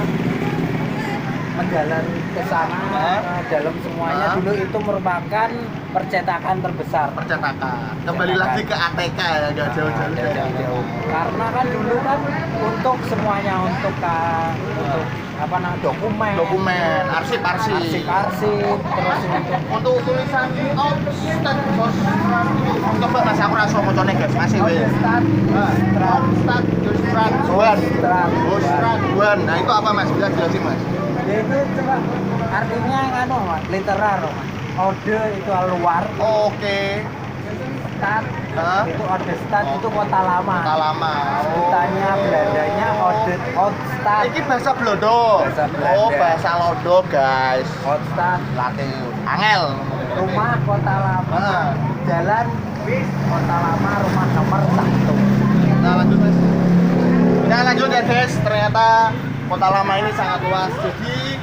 [SPEAKER 2] Menjalan ke sana, dalam semuanya dulu itu merupakan percetakan terbesar.
[SPEAKER 1] Percetakan. Kembali lagi ke ATK ya, nggak jauh-jauh.
[SPEAKER 2] Karena kan dulu kan untuk semuanya untuk apa namanya dokumen,
[SPEAKER 1] arsip,
[SPEAKER 2] terus
[SPEAKER 1] untuk tulisan Outstad, coba Mas aku rasa mocone guys, masih weh. Outstad, Justran. Nah itu apa Mas? Bisa jelasin Mas?
[SPEAKER 2] itu coba artinya nganu Mas, literar Mas. Ode itu luar.
[SPEAKER 1] Oke.
[SPEAKER 2] Stad itu ode stad itu kota lama.
[SPEAKER 1] Kota lama.
[SPEAKER 2] Ditanya Belandanya Oudstad.
[SPEAKER 1] Ini bahasa Blodo.
[SPEAKER 2] Bahasa Belanda.
[SPEAKER 1] Oh, bahasa Lodo, guys.
[SPEAKER 2] Oudstad.
[SPEAKER 1] Latin. Angel.
[SPEAKER 2] Rumah kota lama. Jalan kota lama, rumah nomor 1.
[SPEAKER 1] Nah, lanjut Mas. Nah, lanjut ya guys. Ternyata Kota Lama ini sangat luas. Jadi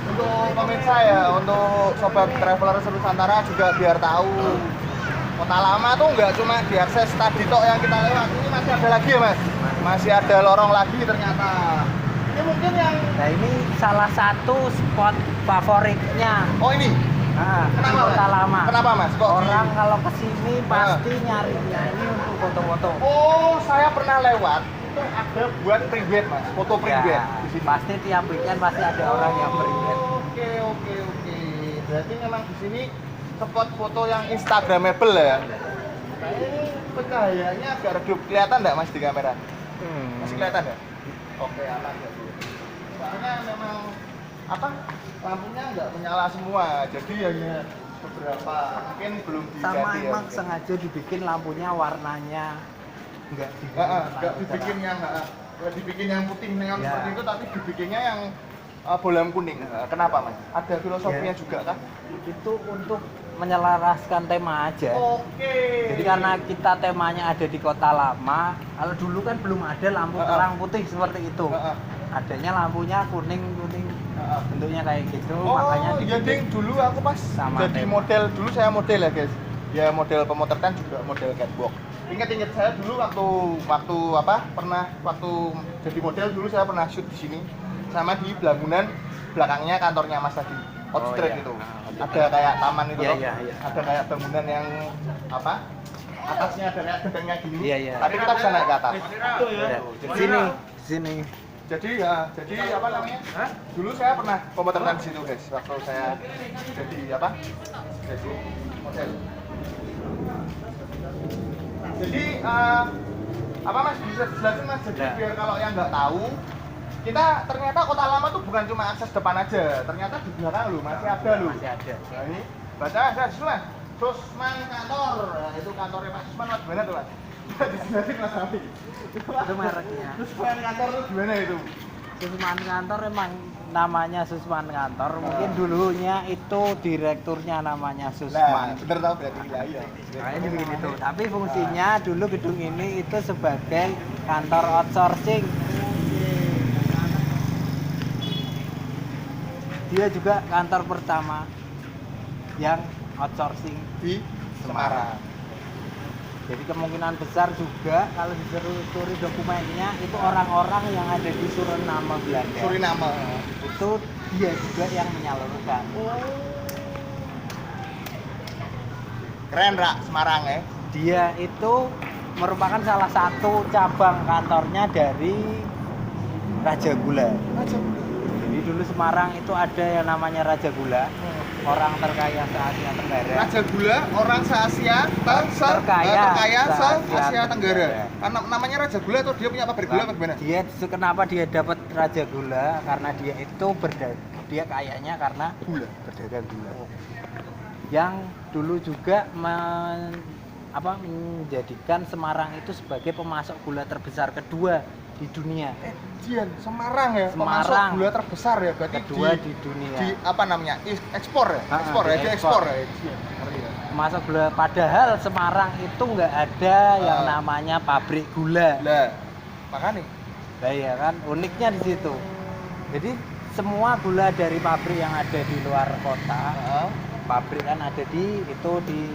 [SPEAKER 1] untuk pemirsa ya, untuk sobat traveler Senusantara juga biar tahu Kota Lama tuh nggak cuma diakses tadi tok yang kita lewat. Ini masih ada lagi ya Mas? Masih ada lorong lagi ternyata. Ini mungkin yang...
[SPEAKER 2] Nah ini salah satu spot favoritnya.
[SPEAKER 1] Oh ini?
[SPEAKER 2] Nah,
[SPEAKER 1] Kenapa
[SPEAKER 2] di Kota
[SPEAKER 1] Mas?
[SPEAKER 2] Lama.
[SPEAKER 1] Kenapa Mas? Kok
[SPEAKER 2] orang kalau kesini pasti nyarinya ini untuk foto-foto.
[SPEAKER 1] Oh, saya pernah lewat. Itu ada buat private Mas, foto private
[SPEAKER 2] Ya,
[SPEAKER 1] di sini.
[SPEAKER 2] pasti tiap weekend pasti ada orang yang private.
[SPEAKER 1] Oke. Berarti memang di sini spot foto yang instagramable ya. Nah, ini pencahayaannya agak redup, kelihatan nggak Mas di kamera? Masih kelihatan ya? Oke, aman ya. Soalnya memang apa? Lampunya nggak menyala semua, jadi hanya beberapa mungkin belum
[SPEAKER 2] Sama
[SPEAKER 1] diganti ya.
[SPEAKER 2] emang sengaja dibikin lampunya warnanya enggak
[SPEAKER 1] Nggak dibikin yang nggak dibikin yang putih neon
[SPEAKER 2] Ya.
[SPEAKER 1] seperti itu, tapi dibikinnya yang bolam kuning. Kenapa mas? Ada filosofinya
[SPEAKER 2] Ya.
[SPEAKER 1] juga kah?
[SPEAKER 2] itu untuk menyelaraskan tema aja.
[SPEAKER 1] Oke.
[SPEAKER 2] Jadi karena kita temanya ada di kota lama, kalau dulu kan belum ada lampu terang putih seperti itu. Adanya lampunya kuning bentuknya kayak gitu,
[SPEAKER 1] Oh
[SPEAKER 2] makanya
[SPEAKER 1] iya
[SPEAKER 2] dibikin
[SPEAKER 1] ding, dulu aku pas
[SPEAKER 2] sama
[SPEAKER 1] jadi
[SPEAKER 2] tema.
[SPEAKER 1] model, dulu saya model ya guys. Ya model pemotretan juga model catwalk. Ingat saya dulu waktu apa waktu jadi model dulu saya pernah shoot di sini sama di bangunan belakangnya kantornya Mas tadi. Outstreet
[SPEAKER 2] iya.
[SPEAKER 1] itu.
[SPEAKER 2] Nah,
[SPEAKER 1] Ada kayak taman itu
[SPEAKER 2] Iya,
[SPEAKER 1] loh.
[SPEAKER 2] iya, iya.
[SPEAKER 1] Ada kayak bangunan yang apa? Atasnya ada kayak gedengnya gini.
[SPEAKER 2] Iya, iya.
[SPEAKER 1] Tapi kita bisa naik ke atas.
[SPEAKER 2] Ya, sini.
[SPEAKER 1] Jadi apa namanya? Dulu saya pernah pemotretan di situ guys. Waktu saya jadi apa? Jadi model. Jadi apa mas bisa dijelasin mas? Jadi
[SPEAKER 2] Ya.
[SPEAKER 1] biar kalau yang nggak tahu, kita ternyata kota lama tuh bukan cuma akses depan aja, ternyata di belakang loh masih ada loh.
[SPEAKER 2] Masih ada.
[SPEAKER 1] Nah ini baca ada mas. Susman kantor, nah, itu kantornya Pak Susman mas gimana tuh mas? Dijelasin mas Abi.
[SPEAKER 2] Itu mereknya.
[SPEAKER 1] Susman kantor tuh gimana itu?
[SPEAKER 2] Susman Kantor emang namanya Susman Kantor. Mungkin dulunya itu direkturnya namanya
[SPEAKER 1] Nah,
[SPEAKER 2] Susman.
[SPEAKER 1] bener tau berarti lah iya.
[SPEAKER 2] Nah, ini begini tuh. Tapi fungsinya dulu gedung ini itu sebagai kantor outsourcing. Dia juga kantor pertama yang outsourcing
[SPEAKER 1] Di Semarang.
[SPEAKER 2] Jadi kemungkinan besar juga kalau ditelusuri dokumennya itu orang-orang yang ada di Suriname Belanda.
[SPEAKER 1] Suriname.
[SPEAKER 2] Itu dia juga yang menyalurkan.
[SPEAKER 1] Keren Rak, Semarang ya.
[SPEAKER 2] Dia itu merupakan salah satu cabang kantornya dari Raja Gula. Jadi dulu Semarang itu ada yang namanya Raja Gula, orang terkaya se-Asia Tenggara.
[SPEAKER 1] Raja Gula, orang se-Asia
[SPEAKER 2] Terkaya
[SPEAKER 1] se-Asia Tenggara.
[SPEAKER 2] Tenggara.
[SPEAKER 1] Karena namanya Raja Gula atau dia punya pabrik gula apa gimana?
[SPEAKER 2] Dia kenapa dia dapat Raja Gula? Karena dia itu dia kayaknya karena
[SPEAKER 1] Gula.
[SPEAKER 2] berdagang gula. Yang dulu juga menjadikan Semarang itu sebagai pemasok gula terbesar kedua di dunia.
[SPEAKER 1] Dian, Semarang ya,
[SPEAKER 2] Semarang.
[SPEAKER 1] pemasok gula terbesar ya, berarti
[SPEAKER 2] Kedua di dunia.
[SPEAKER 1] di apa namanya? Ekspor ya? Ekspor ya, dia
[SPEAKER 2] ekspor.
[SPEAKER 1] ekspor ya. Dian, ngeri ya.
[SPEAKER 2] Pemasok gula, padahal Semarang itu nggak ada yang namanya pabrik gula.
[SPEAKER 1] Lah, makanya
[SPEAKER 2] Nah ya kan, uniknya di situ. Jadi semua gula dari pabrik yang ada di luar kota, pabrik kan ada di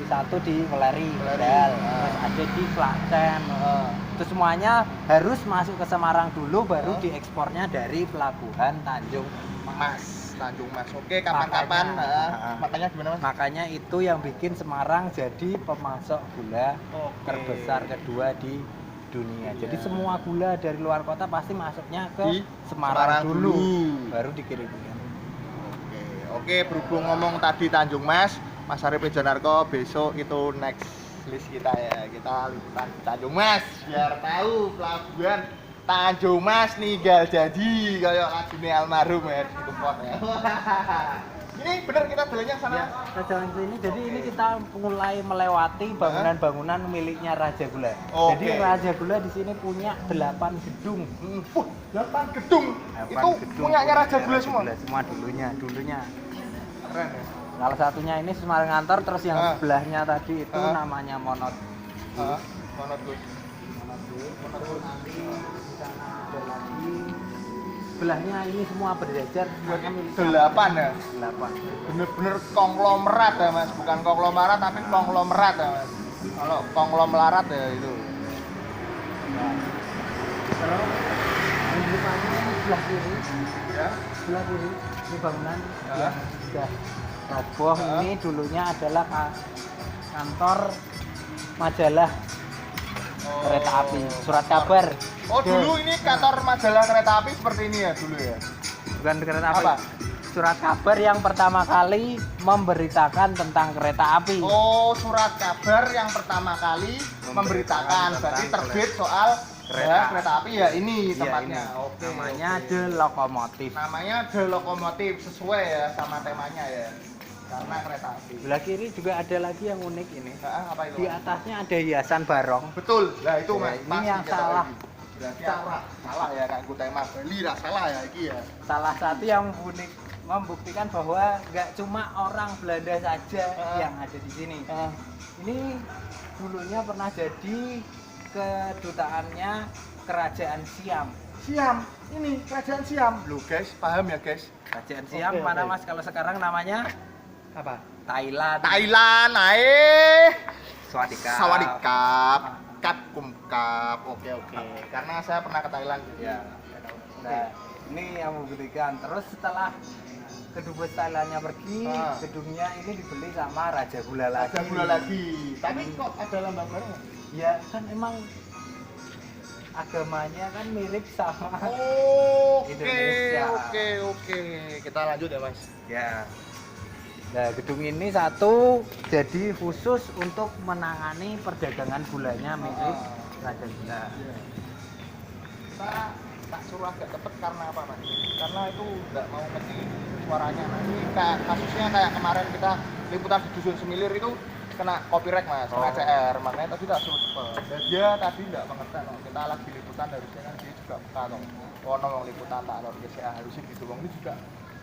[SPEAKER 2] satu di Weleri, Tegal, terus ada di Klaten. Itu semuanya harus masuk ke Semarang dulu, baru diekspornya dari pelabuhan Tanjung Mas.
[SPEAKER 1] Tanjung Mas. Oke, kapan-kapan makanya gimana Mas?
[SPEAKER 2] Makanya itu yang bikin Semarang jadi pemasok gula terbesar kedua di dunia. Jadi semua gula dari luar kota pasti masuknya ke
[SPEAKER 1] Di
[SPEAKER 2] Semarang dulu,
[SPEAKER 1] dulu.
[SPEAKER 2] baru dikirimkan.
[SPEAKER 1] Oke, berhubung ngomong tadi Tanjung Mas Arif Janarko besok itu next list kita ya. Kita liputan Tanjung Mas biar tahu pelabuhan Tanjung Mas ninggal jadi kayak lagune almarhum ya di Kempot ya. Ini bener kita jalannya sana.
[SPEAKER 2] Ya, kita jalan ke sini. Jadi ini kita mulai melewati bangunan-bangunan miliknya Raja Gula.
[SPEAKER 1] Oke.
[SPEAKER 2] Jadi Raja Gula di sini punya 8 gedung.
[SPEAKER 1] 8 gedung.
[SPEAKER 2] 8
[SPEAKER 1] Itu
[SPEAKER 2] gedung
[SPEAKER 1] punyanya Raja Gula semua.
[SPEAKER 2] Semua dulunya.
[SPEAKER 1] Keren ya.
[SPEAKER 2] Salah satunya ini Semarang Kantor, terus yang sebelahnya tadi itu namanya Monot.
[SPEAKER 1] Mana tuh?
[SPEAKER 2] Nanti di sana ada lagi. Sebelahnya ini semua berjajar semuanya milik
[SPEAKER 1] 8 ya.
[SPEAKER 2] 8.
[SPEAKER 1] Bener-bener konglomerat ya Mas, bukan konglomerat tapi konglomerat ya Mas. Kalau konglomerat ya itu.
[SPEAKER 2] Terus di depannya sebelah kiri,
[SPEAKER 1] Ya.
[SPEAKER 2] sebelah kiri ini bangunan
[SPEAKER 1] Ya.
[SPEAKER 2] yang sudah roboh. Ini dulunya adalah kantor majalah kereta api, surat kabar.
[SPEAKER 1] Oh dulu ini kantor majalah kereta api seperti ini ya dulu ya.
[SPEAKER 2] Bukan kereta api.
[SPEAKER 1] Apa?
[SPEAKER 2] Surat kabar yang pertama kali memberitakan tentang kereta api.
[SPEAKER 1] Oh surat kabar yang pertama kali memberitakan berarti terbit soal kereta api ya ini
[SPEAKER 2] Iya,
[SPEAKER 1] tempatnya.
[SPEAKER 2] ini.
[SPEAKER 1] Oke.
[SPEAKER 2] Namanya The Lokomotif.
[SPEAKER 1] Namanya The Lokomotif sesuai ya sama temanya ya. karena kereta api.
[SPEAKER 2] Sebelah kiri juga ada lagi yang unik ini.
[SPEAKER 1] Apa itu?
[SPEAKER 2] Di atasnya ada hiasan barong.
[SPEAKER 1] Betul. Nah, itu
[SPEAKER 2] Ya,
[SPEAKER 1] Mas.
[SPEAKER 2] ini
[SPEAKER 1] pasti
[SPEAKER 2] yang
[SPEAKER 1] kita
[SPEAKER 2] salah.
[SPEAKER 1] ini. Berarti salah ya Kak Kutai Mas. Beli lah salah ya iki ya.
[SPEAKER 2] Salah satu yang unik membuktikan bahwa nggak cuma orang Belanda saja yang ada di sini. Ini dulunya pernah jadi kedutaannya Kerajaan Siam.
[SPEAKER 1] Siam. Ini kerajaan Siam. Loh guys, paham ya guys?
[SPEAKER 2] Kerajaan Siam
[SPEAKER 1] Oke,
[SPEAKER 2] mana
[SPEAKER 1] oke.
[SPEAKER 2] Mas kalau sekarang namanya
[SPEAKER 1] Apa?
[SPEAKER 2] Thailand.
[SPEAKER 1] Thailand,
[SPEAKER 2] Swadikap.
[SPEAKER 1] Sawadikap, Kap Kumkap. Oke. Karena saya pernah ke Thailand.
[SPEAKER 2] Ya. Nah, ini yang membuktikan. Terus setelah kedubes Thailandnya pergi, gedungnya ini dibeli sama Raja Gula lagi.
[SPEAKER 1] Ada gula lagi. Tapi kok ada lambang bareng?
[SPEAKER 2] Ya kan emang agamanya kan mirip sama Indonesia.
[SPEAKER 1] Oke. Kita lanjut ya Mas.
[SPEAKER 2] Ya. Nah, gedung ini satu jadi khusus untuk menangani perdagangan gulanya milik Raja Gula.
[SPEAKER 1] Kita tak suruh agak cepet karena apa Mas? Karena itu nggak mau ngerti suaranya. Nanti kayak kasusnya kayak kemarin kita liputan di Dusun Semilir itu kena copyright Mas, kena CR. Makanya tadi tak suruh cepet. Dan dia tadi nggak mengerti. No. Kita lagi liputan harusnya kan dia juga buka no. Oh no, liputan tak harus harusnya gitu. Wong ini juga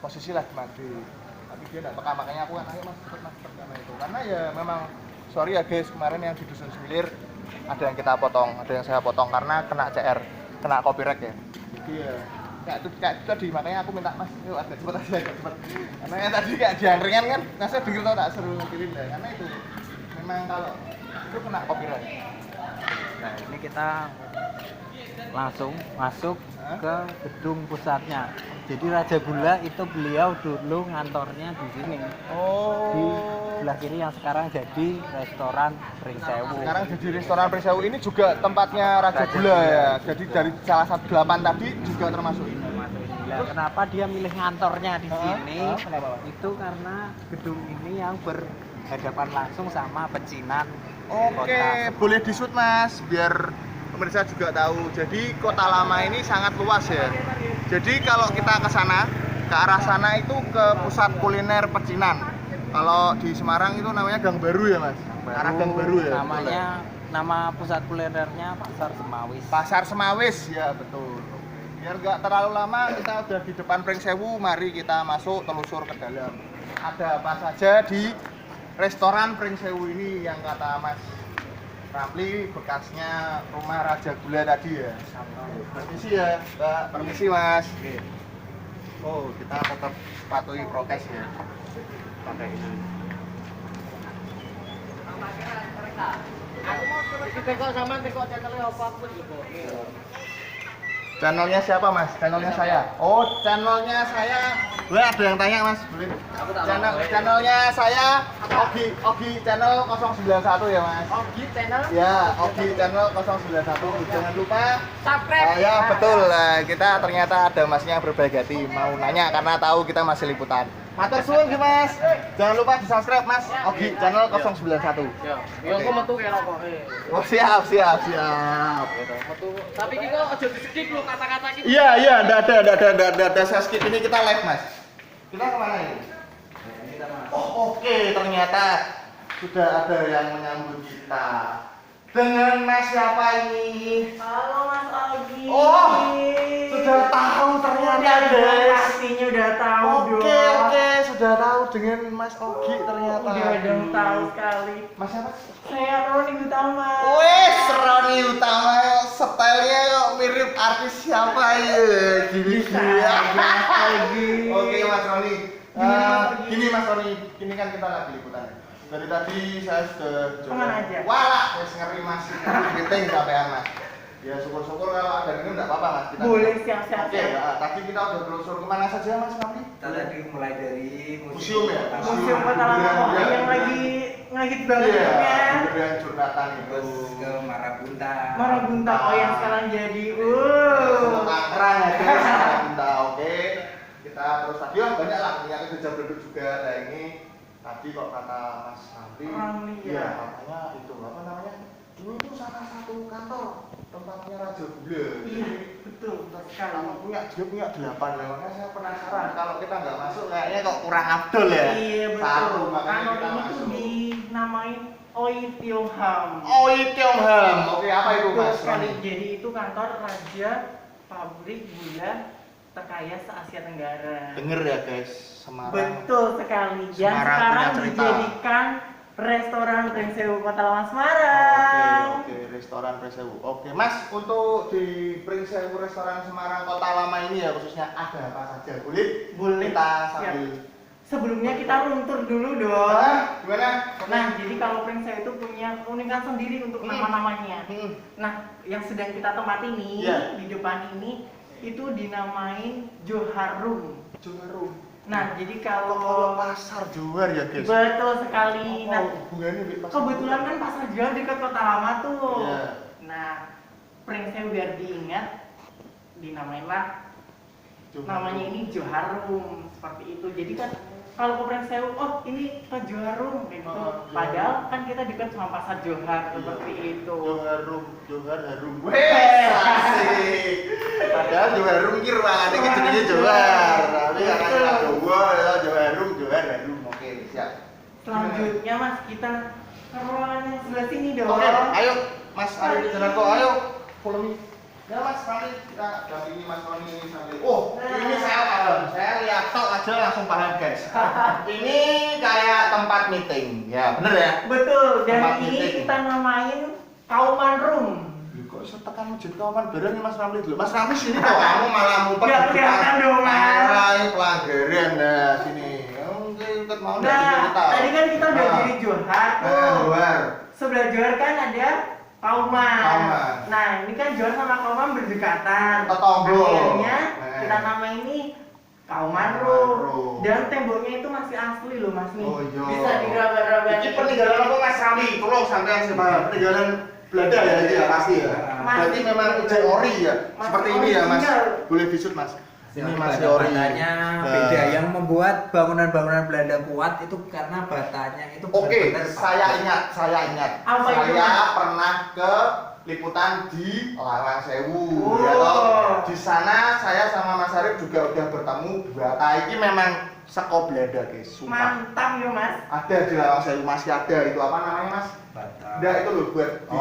[SPEAKER 1] posisi lagi mati. Tapi dia nggak peka, makanya aku kan ayo Mas cepet karena itu. Karena ya memang sorry ya guys, kemarin yang di Dusun Semilir ada yang kita potong, ada yang saya potong karena kena CR, kena copyright ya. Iya. Kayak itu tadi makanya aku minta Mas, yuk agak cepet aja, agak cepet. Karena yang tadi kayak diangkringan kan, nah saya denger tau tak seru ngekirim deh. Karena itu memang kalau itu kena copyright.
[SPEAKER 2] Nah, ini kita langsung masuk ke gedung pusatnya. Jadi Raja Gula itu beliau dulu ngantornya di sini. Di sebelah kiri yang sekarang jadi restoran Pringsewu.
[SPEAKER 1] Sekarang jadi restoran Pringsewu ini juga tempatnya Raja Gula ya. Jadi dari salah satu 8 tadi juga termasuk ini.
[SPEAKER 2] Nah, kenapa dia milih ngantornya di sini?
[SPEAKER 1] Kenapa, Pak?
[SPEAKER 2] Itu karena gedung ini yang berhadapan langsung sama pecinan
[SPEAKER 1] Oke,
[SPEAKER 2] kota.
[SPEAKER 1] boleh disut Mas, biar pemirsa juga tahu. Jadi Kota Lama ini sangat luas ya. Jadi kalau kita ke sana, ke arah sana itu ke pusat kuliner pecinan. Kalau di Semarang itu namanya Gang Baru ya Mas. Arah Gang Baru ya.
[SPEAKER 2] Namanya nama pusat kulinernya Pasar Semawis.
[SPEAKER 1] Pasar Semawis ya betul. Biar nggak terlalu lama kita udah di depan Pringsewu, mari kita masuk telusur ke dalam. Ada apa saja di restoran Pringsewu ini yang kata Mas Ramli bekasnya rumah Raja Gula tadi ya. Permisi ya, Mbak. Permisi Mas. Oh, kita tetap patuhi prokes ya. Pakai ini. Channelnya siapa Mas? Channelnya saya. Oh, channelnya saya. Boleh ada yang tanya Mas? Boleh. Channelnya saya Ogi channel 091 ya Mas.
[SPEAKER 3] Ogi channel
[SPEAKER 1] Ya, Ogi channel 091. Jangan lupa
[SPEAKER 3] subscribe.
[SPEAKER 1] ya betul lah. Kita ternyata ada Masnya berbaik hati mau nanya karena tahu kita masih liputan. Matur suwun ki Mas. Jangan lupa di-subscribe Mas. Ogi channel 091.
[SPEAKER 3] Ya aku metu kaya rokok.
[SPEAKER 1] Oh, siap.
[SPEAKER 3] Tapi iki kok aja di-skip lho kata-kata iki.
[SPEAKER 1] Iya, enggak ada saya skip ini kita live Mas. Kita kemana ini? Oh, oke, ternyata sudah ada yang menyambut kita. Dengan Mas siapa ini?
[SPEAKER 5] Halo Mas Ogi.
[SPEAKER 1] Oh, sudah tahu ternyata guys.
[SPEAKER 5] Pastinya udah tahu
[SPEAKER 1] Oke, sudah tahu dengan Mas Ogi ternyata.
[SPEAKER 5] Udah dong tahu sekali.
[SPEAKER 1] Mas siapa?
[SPEAKER 5] Saya Roni Utama.
[SPEAKER 1] Wes, Roni Utama, stylenya kok mirip artis siapa ya? Gini.
[SPEAKER 5] Mas Ogi.
[SPEAKER 1] Oke Mas Roni. Gini Mas Roni, ini kan kita lagi liputan. Dari tadi saya sudah
[SPEAKER 5] Kemana aja?
[SPEAKER 1] Wah, wes ngeri Mas. Meeting sampean Mas. Ya syukur-syukur kalau ada ini enggak apa-apa Mas. Kita
[SPEAKER 5] Boleh siap-siap.
[SPEAKER 1] Oke, tadi kita udah telusur kemana saja Mas Ramli?
[SPEAKER 2] Kita tadi mulai dari
[SPEAKER 1] Museum ya?
[SPEAKER 5] Museum Kota Lama
[SPEAKER 1] Iya.
[SPEAKER 5] yang lagi ngehit banget
[SPEAKER 1] Iya,
[SPEAKER 5] kan.
[SPEAKER 1] kemudian Jurnatan itu.
[SPEAKER 2] terus ke Marabunta.
[SPEAKER 5] Marabunta yang sekarang jadi
[SPEAKER 1] Tangerang aja Marabunta, oke. Kita terus tadi banyak lah, yang Gajah Berdu juga. Nah ini tadi kok kata Mas Ramli,
[SPEAKER 5] Ramli,
[SPEAKER 1] iya
[SPEAKER 5] ya.
[SPEAKER 1] katanya itu apa namanya? Dulu itu salah satu kantor tempatnya Raja Gula.
[SPEAKER 5] Iya, betul sekali.
[SPEAKER 1] Kalau punya 8 lah, makanya saya penasaran kalau kita nggak masuk kayaknya kok kurang afdol ya.
[SPEAKER 5] Iya
[SPEAKER 1] Satu,
[SPEAKER 5] betul.
[SPEAKER 1] makanya
[SPEAKER 5] Kantor
[SPEAKER 1] kita
[SPEAKER 5] ini tuh
[SPEAKER 1] masuk.
[SPEAKER 5] dinamain Oi Tiongkham.
[SPEAKER 1] Oi Tiongkham. Oke, apa itu
[SPEAKER 5] Betul
[SPEAKER 1] Mas
[SPEAKER 5] sekali.
[SPEAKER 1] Roni?
[SPEAKER 5] Jadi itu kantor Raja Pabrik Gula terkaya se-Asia Tenggara.
[SPEAKER 1] Denger ya guys, Semarang.
[SPEAKER 5] Betul sekali. Dan
[SPEAKER 1] Semarang
[SPEAKER 5] sekarang
[SPEAKER 1] punya cerita.
[SPEAKER 5] dijadikan restoran Pringsewu Kota Lama Semarang.
[SPEAKER 1] Oke, restoran Pringsewu. Oke, Mas, untuk di Pringsewu Restoran Semarang Kota Lama ini ya khususnya ada apa saja? Boleh?
[SPEAKER 5] Boleh.
[SPEAKER 1] Kita
[SPEAKER 5] Siap.
[SPEAKER 1] sambil.
[SPEAKER 5] Sebelumnya kita room tour dulu dong.
[SPEAKER 1] Gimana?
[SPEAKER 5] Nah, jadi kalau Pringsewu itu punya keunikan sendiri untuk nama-namanya. Nah, yang sedang kita tempati nih
[SPEAKER 1] Iya.
[SPEAKER 5] di depan ini itu dinamain Johar Room.
[SPEAKER 1] Joharum.
[SPEAKER 5] Nah, jadi
[SPEAKER 1] Kalau
[SPEAKER 5] kalau
[SPEAKER 1] pasar Johar ya, guys.
[SPEAKER 5] betul sekali. Nah,
[SPEAKER 1] Hubungannya di pasar.
[SPEAKER 5] kebetulan kan pasar Johar dekat Kota Lama tuh.
[SPEAKER 1] Iya.
[SPEAKER 5] Nah, Pringsewu biar diingat dinamainlah
[SPEAKER 1] Joharum.
[SPEAKER 5] namanya ini Johar Room seperti itu. Jadi kan kalau ke Pringsewu, oh ini ke Johar Room gitu.
[SPEAKER 1] Oh, iya.
[SPEAKER 5] Padahal kan kita dekat sama pasar Johar seperti itu.
[SPEAKER 1] Joharum, Johar Harum. Wes, asik. Padahal Joharum ki ruangannya ki jenenge Johar. Tapi karena kita Jawa ya Joharum, Johar Harum. Oke, siap.
[SPEAKER 5] Selanjutnya Mas kita ke ruangan yang sebelah sini dong.
[SPEAKER 1] Oke, ayo Mas Ari jalan kok, ayo. Follow me. Ya Mas, kali kita dampingi Mas Roni ini sambil. Oh, ini saya paham. Saya lihat tok aja langsung paham, guys. Ini kayak tempat meeting. Ya, bener ya?
[SPEAKER 5] Betul, dan
[SPEAKER 1] Tempat
[SPEAKER 5] ini
[SPEAKER 1] meeting.
[SPEAKER 5] kita namain Kauman Room.
[SPEAKER 1] Loh, kok iso tekan masjid kawan bareng nih Mas Ramli dulu. Mas Ramli sini kok kamu malah ngumpet.
[SPEAKER 5] Nggak kelihatan dong, Mas.
[SPEAKER 1] Ini pelanggaran nah sini. Oke, ikut mau dari
[SPEAKER 5] Nah,
[SPEAKER 1] kita.
[SPEAKER 5] tadi kan kita udah
[SPEAKER 1] Nah.
[SPEAKER 5] jadi Johar tuh.
[SPEAKER 1] Luar.
[SPEAKER 5] Sebelah Johar kan ada Kauman.
[SPEAKER 1] Kauman.
[SPEAKER 5] Nah, ini kan Johar sama Kauman berdekatan.
[SPEAKER 1] Tetangga.
[SPEAKER 5] Akhirnya
[SPEAKER 1] Nah.
[SPEAKER 5] kita nama ini Kauman
[SPEAKER 1] Kauman
[SPEAKER 5] Room.
[SPEAKER 1] Room.
[SPEAKER 5] Dan temboknya itu masih asli loh Mas nih.
[SPEAKER 1] Oh, iya.
[SPEAKER 5] Bisa diraba-raba.
[SPEAKER 1] Ini peninggalan apa Mas Ramli? Tolong sampean sih Pak. Peninggalan Belanda ya ini ya pasti ya.
[SPEAKER 5] Mas-
[SPEAKER 1] Berarti memang ijek ori ya.
[SPEAKER 5] Mas
[SPEAKER 1] Seperti ini ya Mas.
[SPEAKER 5] original.
[SPEAKER 1] Boleh disut Mas. Ini masih ori.
[SPEAKER 2] batanya
[SPEAKER 1] Nah.
[SPEAKER 2] beda. Yang membuat bangunan-bangunan Belanda kuat itu karena batanya itu
[SPEAKER 1] Oke,
[SPEAKER 2] benar-benar
[SPEAKER 1] saya
[SPEAKER 2] pakai.
[SPEAKER 1] ingat.
[SPEAKER 5] Apa itu,
[SPEAKER 1] Saya
[SPEAKER 5] Mas?
[SPEAKER 1] pernah ke liputan di Lawang Sewu,
[SPEAKER 5] Oh.
[SPEAKER 1] ya toh. Di sana saya sama Mas Arif juga udah bertemu bata ini memang seko Belanda guys, sumpah.
[SPEAKER 5] Mantap ya Mas.
[SPEAKER 1] Ada di Lawang Sewu masih ada itu apa namanya Mas?
[SPEAKER 2] Bata.
[SPEAKER 1] Enggak itu loh buat di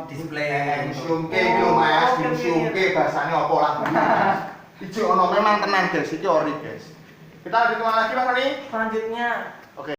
[SPEAKER 2] Display.
[SPEAKER 1] dimuseumke
[SPEAKER 5] Oh,
[SPEAKER 1] gitu Mas,
[SPEAKER 5] oke,
[SPEAKER 1] dimuseumke bahasanya apa lah. Iki ono memang tenan guys, iki ori guys. Kita lanjut kemana lagi Mas Ani?
[SPEAKER 5] Selanjutnya
[SPEAKER 1] Oke,